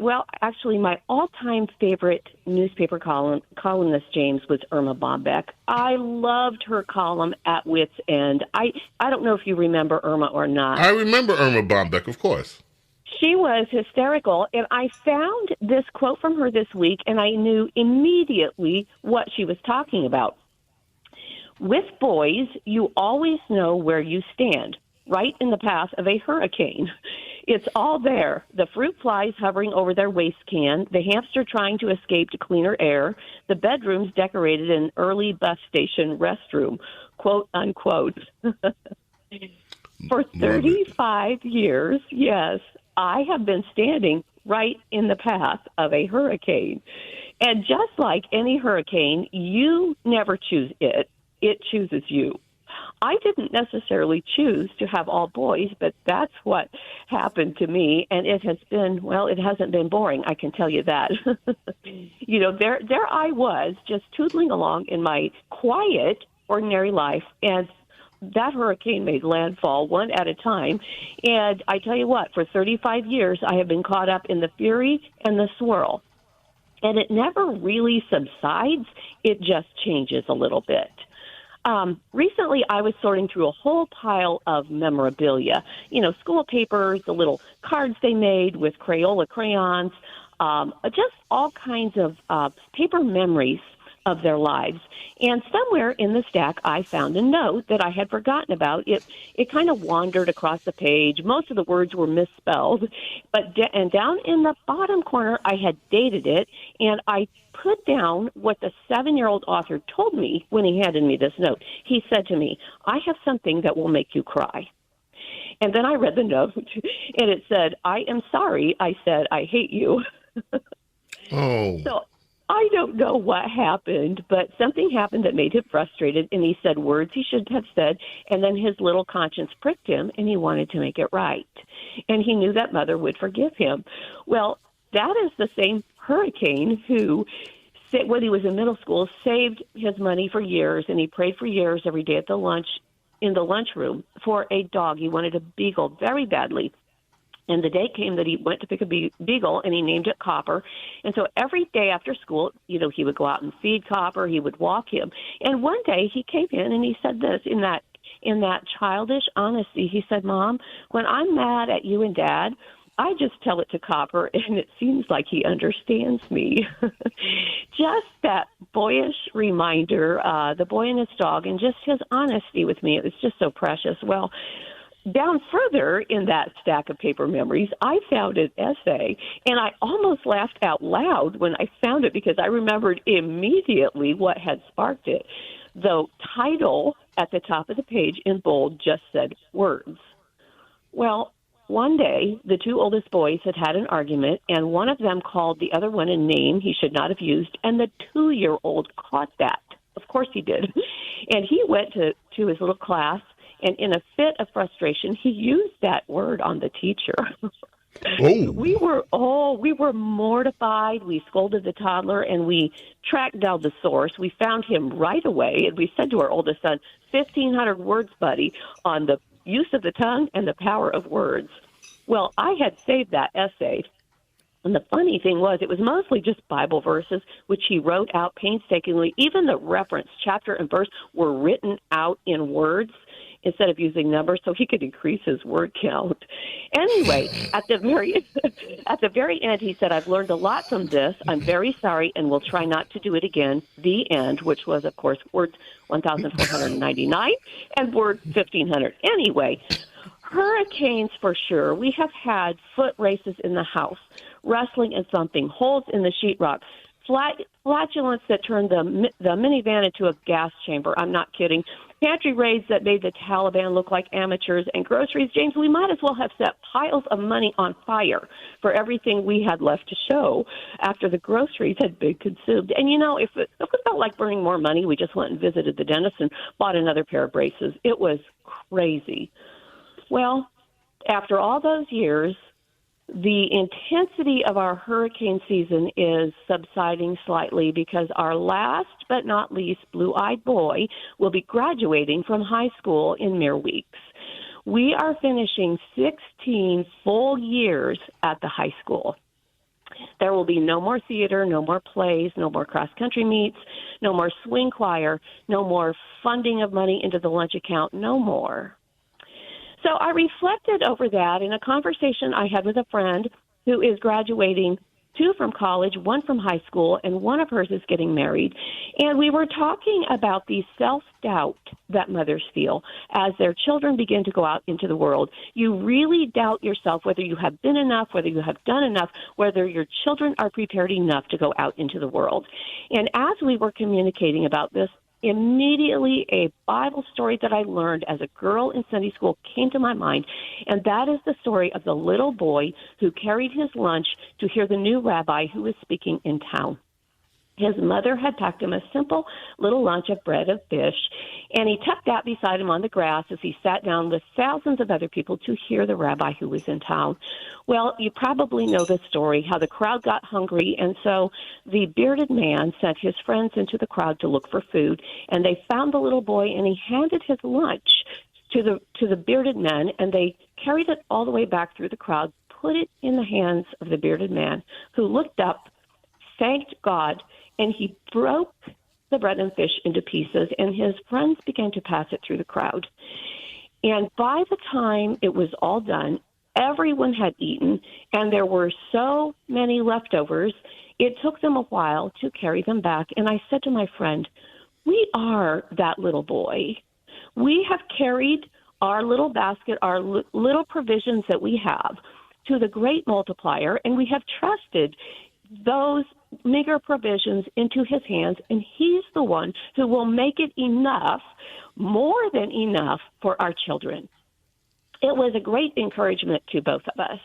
all-time favorite newspaper columnist, James, was Irma Bombeck. I loved her column at Wit's End. I don't know if you remember Irma or not. I remember Irma Bombeck, of course. She was hysterical, and I found this quote from her this week, and I knew immediately what she was talking about. With boys, you always know where you stand, right in the path of a hurricane. It's all there. The fruit flies hovering over their waste can, the hamster trying to escape to cleaner air, the bedrooms decorated in an early bus station restroom, quote, unquote. For 35 years, yes, I have been standing right in the path of a hurricane. And just like any hurricane, you never choose it. It chooses you. I didn't necessarily choose to have all boys, but that's what happened to me. And it has been, well, it hasn't been boring, I can tell you that. There I was just tootling along in my quiet, ordinary life, and that hurricane made landfall one at a time. And I tell you what, for 35 years, I have been caught up in the fury and the swirl. And it never really subsides. It just changes a little bit. Recently, I was sorting through a whole pile of memorabilia, school papers, the little cards they made with Crayola crayons, just all kinds of paper memories of their lives. And somewhere in the stack, I found a note that I had forgotten about. It kind of wandered across the page. Most of the words were misspelled. And down in the bottom corner, I had dated it, and I put down what the 7-year-old author told me when he handed me this note. He said to me, "I have something that will make you cry." And then I read the note, and it said, "I am sorry I said I hate you." Oh. So I don't know what happened, but something happened that made him frustrated, and he said words he shouldn't have said, and then his little conscience pricked him, and he wanted to make it right. And he knew that mother would forgive him. Well, that is the same hurricane who, when he was in middle school, saved his money for years, and he prayed for years every day in the lunchroom for a dog. He wanted a beagle very badly. And the day came that he went to pick a beagle, and he named it Copper. And so every day after school, he would go out and feed Copper. He would walk him. And one day he came in and he said this in that childish honesty. He said, "Mom, when I'm mad at you and Dad, I just tell it to Copper, and it seems like he understands me." Just that boyish reminder, the boy and his dog, and just his honesty with me. It was just so precious. Well, down further in that stack of paper memories, I found an essay, and I almost laughed out loud when I found it because I remembered immediately what had sparked it. The title at the top of the page in bold just said words. Well, one day, the two oldest boys had an argument, and one of them called the other one a name he should not have used, and the 2-year-old caught that. Of course he did. And he went to his little class, and in a fit of frustration, he used that word on the teacher. Oh. We were mortified. We scolded the toddler, and we tracked down the source. We found him right away, and we said to our oldest son, 1,500 words, buddy, on the use of the tongue and the power of words. Well, I had saved that essay. And the funny thing was, it was mostly just Bible verses, which he wrote out painstakingly. Even the reference, chapter and verse, were written out in words instead of using numbers, so he could increase his word count. Anyway, at the very end, he said, "I've learned a lot from this. I'm very sorry, and will try not to do it again." The end, which was, of course, word 1,499 and word 1,500. Anyway, hurricanes for sure. We have had foot races in the house, wrestling and thumping, holes in the sheetrock, flatulence that turned the minivan into a gas chamber. I'm not kidding. Pantry raids that made the Taliban look like amateurs, and groceries. James, we might as well have set piles of money on fire for everything we had left to show after the groceries had been consumed. And, if it felt like burning more money, we just went and visited the dentist and bought another pair of braces. It was crazy. Well, after all those years, the intensity of our hurricane season is subsiding slightly because our last but not least blue-eyed boy will be graduating from high school in mere weeks. We are finishing 16 full years at the high school. There will be no more theater, no more plays, no more cross-country meets, no more swing choir, no more funding of money into the lunch account, no more. So I reflected over that in a conversation I had with a friend who is graduating, 2 from college, 1 from high school, and one of hers is getting married. And we were talking about the self-doubt that mothers feel as their children begin to go out into the world. You really doubt yourself whether you have been enough, whether you have done enough, whether your children are prepared enough to go out into the world. And as we were communicating about this, immediately a Bible story that I learned as a girl in Sunday school came to my mind, and that is the story of the little boy who carried his lunch to hear the new rabbi who was speaking in town. His mother had packed him a simple little lunch of bread and fish, and he tucked that beside him on the grass as he sat down with thousands of other people to hear the rabbi who was in town. Well, you probably know the story, how the crowd got hungry, and so the bearded man sent his friends into the crowd to look for food, and they found the little boy, and he handed his lunch to the bearded men, and they carried it all the way back through the crowd, put it in the hands of the bearded man, who looked up, thanked God, and he broke the bread and fish into pieces, and his friends began to pass it through the crowd. And by the time it was all done, everyone had eaten, and there were so many leftovers, it took them a while to carry them back. And I said to my friend, we are that little boy. We have carried our little basket, our little provisions that we have to the great multiplier, and we have trusted those meager provisions into his hands, and he's the one who will make it enough, more than enough, for our children. It was a great encouragement to both of us.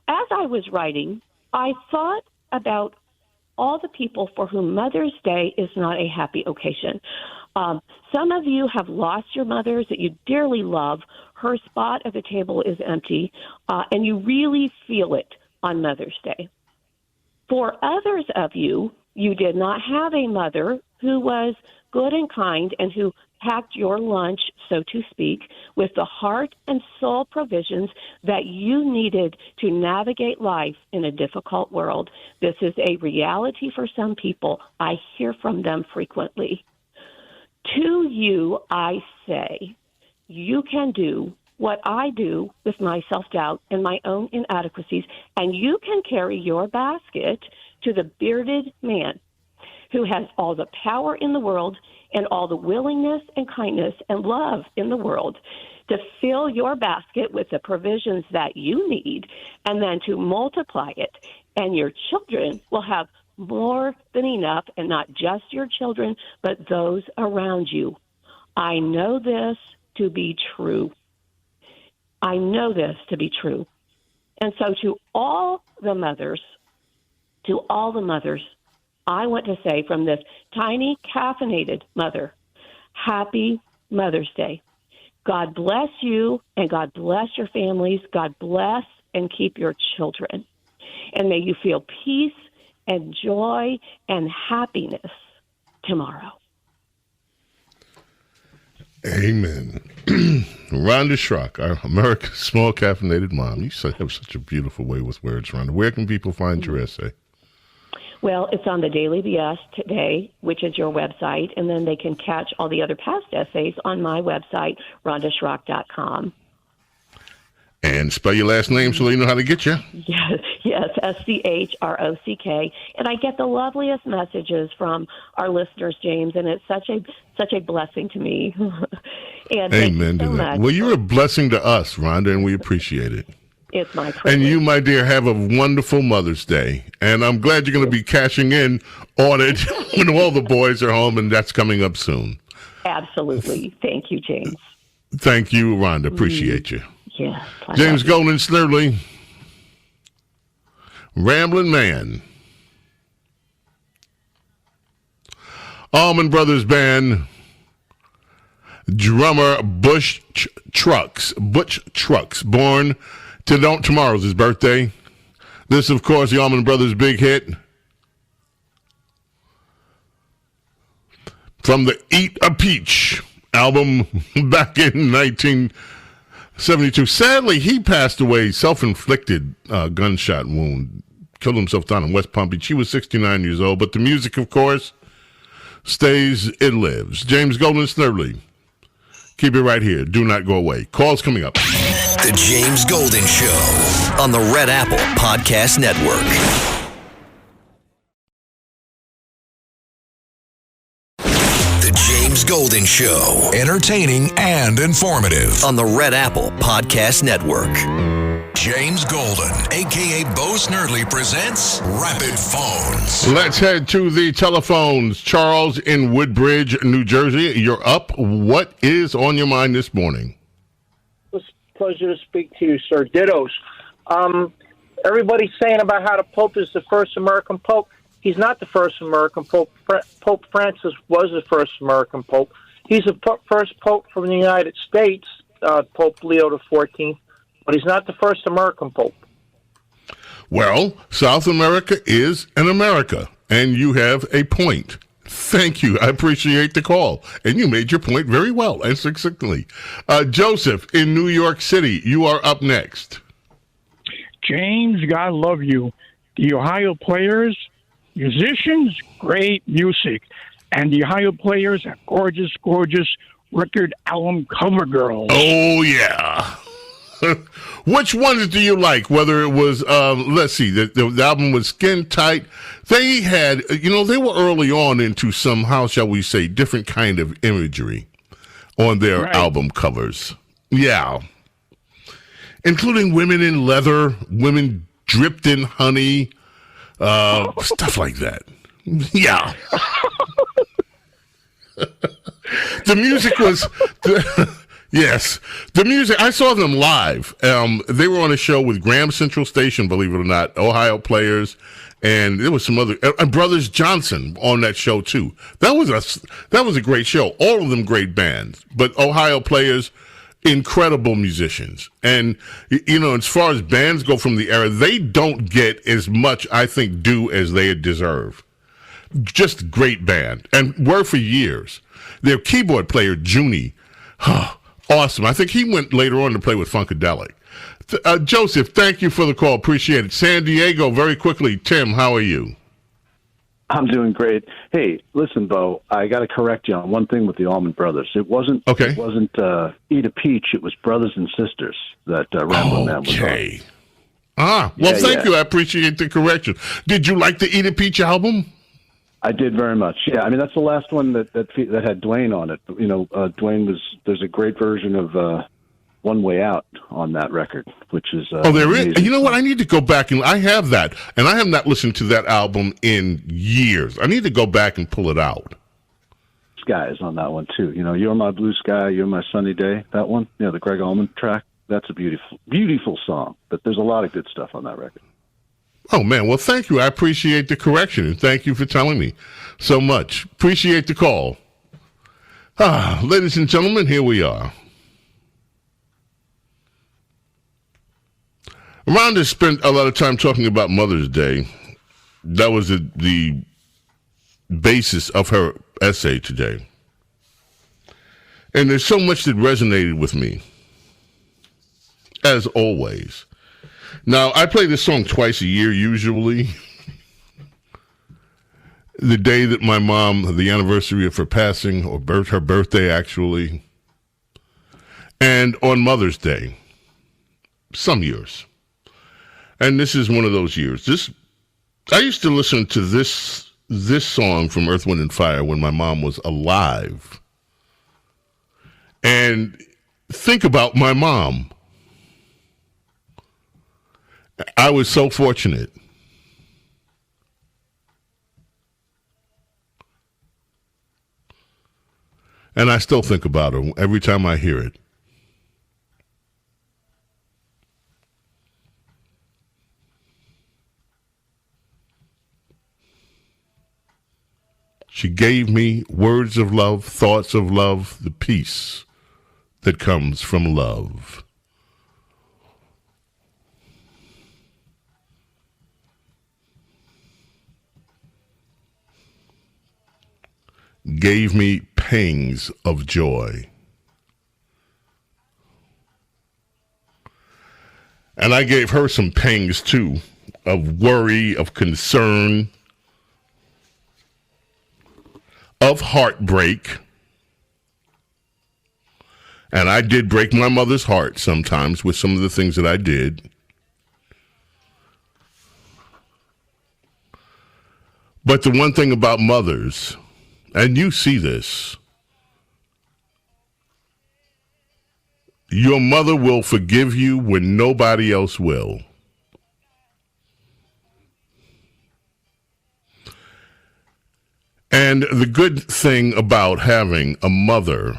As I was writing, I thought about all the people for whom Mother's Day is not a happy occasion. Some of you have lost your mothers that you dearly love. Her spot at the table is empty, and you really feel it on Mother's Day. For others of you, you did not have a mother who was good and kind and who packed your lunch, so to speak, with the heart and soul provisions that you needed to navigate life in a difficult world. This is a reality for some people. I hear from them frequently. To you, I say, you can do what I do with my self-doubt and my own inadequacies, and you can carry your basket to the bearded man who has all the power in the world and all the willingness and kindness and love in the world to fill your basket with the provisions that you need and then to multiply it. And your children will have more than enough, and not just your children, but those around you. I know this to be true. I know this to be true. And so to all the mothers, I want to say from this tiny caffeinated mother, happy Mother's Day. God bless you and God bless your families. God bless and keep your children. And may you feel peace and joy and happiness tomorrow. Amen. Rhonda Schrock, our America's small caffeinated mom. You have such a beautiful way with words, Rhonda. Where can people find your essay? Well, it's on the Daily BS today, which is your website, and then they can catch all the other past essays on my website, rhondaschrock.com. And spell your last name so they know how to get you. Yes, Schrock. And I get the loveliest messages from our listeners, James, and it's such a blessing to me. And amen to that. Much. Well, you're a blessing to us, Rhonda, and we appreciate it. It's my privilege. And you, my dear, have a wonderful Mother's Day. And I'm glad you're going to be cashing in on it when all the boys are home, and that's coming up soon. Absolutely. Thank you, James. Thank you, Rhonda. Appreciate you. Yeah. James Golden Snerdley, Ramblin' Man. Allman Brothers Band, drummer Butch Trucks, born tomorrow's his birthday. This, of course, the Allman Brothers' big hit from the Eat a Peach album back in 1972. Sadly, he passed away, self-inflicted gunshot wound, killed himself down in West Palm Beach. He was 69 years old, but the music, of course, stays, it lives. James Golden Snerdley, Keep it right here. Do not go away. Calls coming up. The James Golden Show on the Red Apple Podcast Network. The James Golden Show. Entertaining and informative on the Red Apple Podcast Network. James Golden, a.k.a. Bo Snerdley, presents Rapid Phones. Let's head to the telephones. Charles in Woodbridge, New Jersey. You're up. What is on your mind this morning? It's a pleasure to speak to you, sir. Dittos. Everybody's saying about how the Pope is the first American Pope. He's not the first American Pope. Pope Francis was the first American Pope. He's the first Pope from the United States, Pope Leo XIV, but he's not the first American Pope. Well, South America is an America, and you have a point. Thank you. I appreciate the call. And you made your point very well and succinctly. Joseph in New York City, you are up next. James, God love you. The Ohio Players, musicians, great music. And the Ohio Players are gorgeous, gorgeous record album cover girls. Oh, yeah. Which ones do you like? Whether it was, let's see, the album was Skin Tight. They had, they were early on into some, how shall we say, different kind of imagery on their album covers. Yeah. Including women in leather, women dripped in honey, stuff like that. Yeah. The music was... Yes. The music, I saw them live. They were on a show with Graham Central Station, believe it or not, Ohio Players, and there was some other, and Brothers Johnson on that show too. That was a great show. All of them great bands, but Ohio Players, incredible musicians. And, as far as bands go from the era, they don't get as much, I think, due as they deserve. Just great band, and were for years. Their keyboard player, Junie, awesome. I think he went later on to play with Funkadelic. Joseph, thank you for the call. Appreciate it. San Diego, very quickly. Tim, how are you? I'm doing great. Hey, listen, Bo, I got to correct you on one thing with the Allman Brothers. It wasn't Eat a Peach. It was Brothers and Sisters that Ramblin' Man was on. Thank you. I appreciate the correction. Did you like the Eat a Peach album? I did very much. Yeah, I mean that's the last one that had Dwayne on it. Dwayne was. There's a great version of One Way Out on that record, which is. There is. You know what? I need to go back and I have that, and I have not listened to that album in years. I need to go back and pull it out. Sky is on that one too. You're My Blue Sky, You're My Sunny Day. That one, the Greg Allman track. That's a beautiful, beautiful song. But there's a lot of good stuff on that record. Oh, man. Well, thank you. I appreciate the correction, and thank you for telling me so much. Appreciate the call. Ladies and gentlemen, here we are. Rhonda spent a lot of time talking about Mother's Day. That was the basis of her essay today. And there's so much that resonated with me, as always. Now, I play this song twice a year, usually. The day that my mom, the anniversary of her passing, or her birthday, actually. And on Mother's Day. Some years. And this is one of those years. I used to listen to this song from Earth, Wind, and Fire when my mom was alive. And think about my mom. I was so fortunate. And I still think about her every time I hear it. She gave me words of love, thoughts of love, the peace that comes from love. Gave me pangs of joy. And I gave her some pangs too, of worry, of concern, of heartbreak. And I did break my mother's heart sometimes with some of the things that I did. But the one thing about mothers, and you see this, your mother will forgive you when nobody else will. And the good thing about having a mother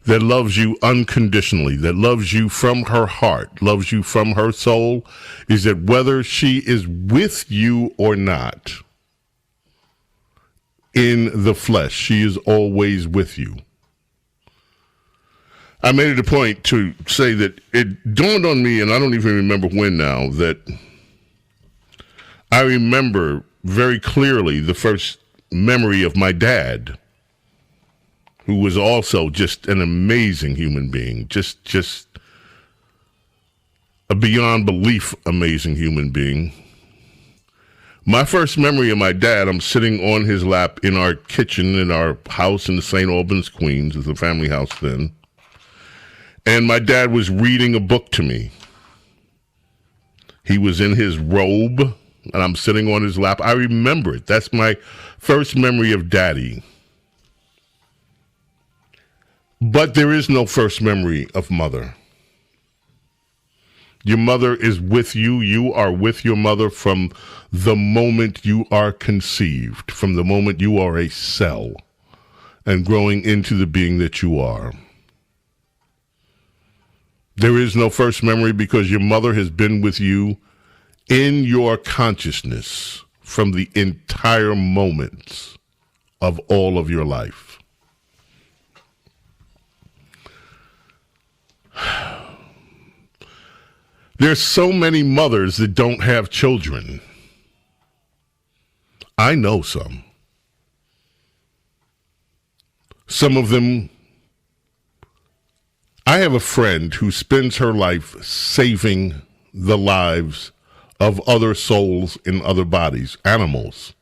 that loves you unconditionally, that loves you from her heart, loves you from her soul, is that whether she is with you or not in the flesh, she is always with you. I made it a point to say that it dawned on me, and I don't even remember when now, that I remember very clearly the first memory of my dad, who was also just an amazing human being, just a beyond belief amazing human being. My first memory of my dad, I'm sitting on his lap in our kitchen in our house in St. Albans, Queens, it's a family house then, and my dad was reading a book to me. He was in his robe, and I'm sitting on his lap. I remember it. That's my first memory of Daddy. But there is no first memory of mother. Your mother is with you. You are with your mother from the moment you are conceived, from the moment you are a cell and growing into the being that you are. There is no first memory because your mother has been with you in your consciousness from the entire moments of all of your life. There's so many mothers that don't have children. I know some. Some of them, I have a friend who spends her life saving the lives of other souls in other bodies, animals.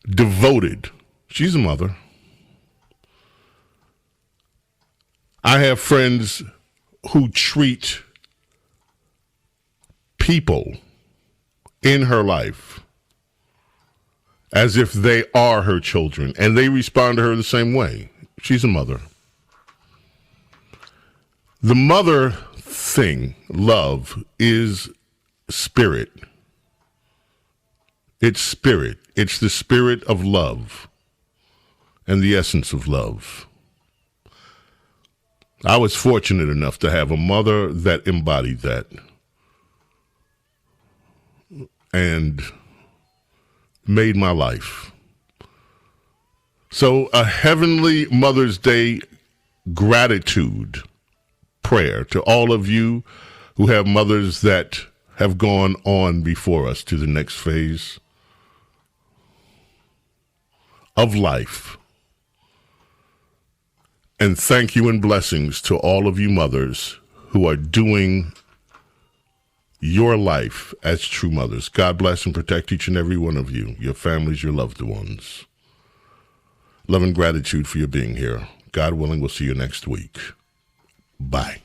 Devoted. She's a mother. I have friends who treat people in her life as if they are her children, and they respond to her the same way. She's a mother. The mother thing, love, is spirit. It's spirit. It's the spirit of love and the essence of love. I was fortunate enough to have a mother that embodied that and made my life. So a heavenly Mother's Day gratitude prayer to all of you who have mothers that have gone on before us to the next phase of life. And thank you and blessings to all of you mothers who are doing your life as true mothers. God bless and protect each and every one of you, your families, your loved ones. Love and gratitude for your being here. God willing, we'll see you next week. Bye.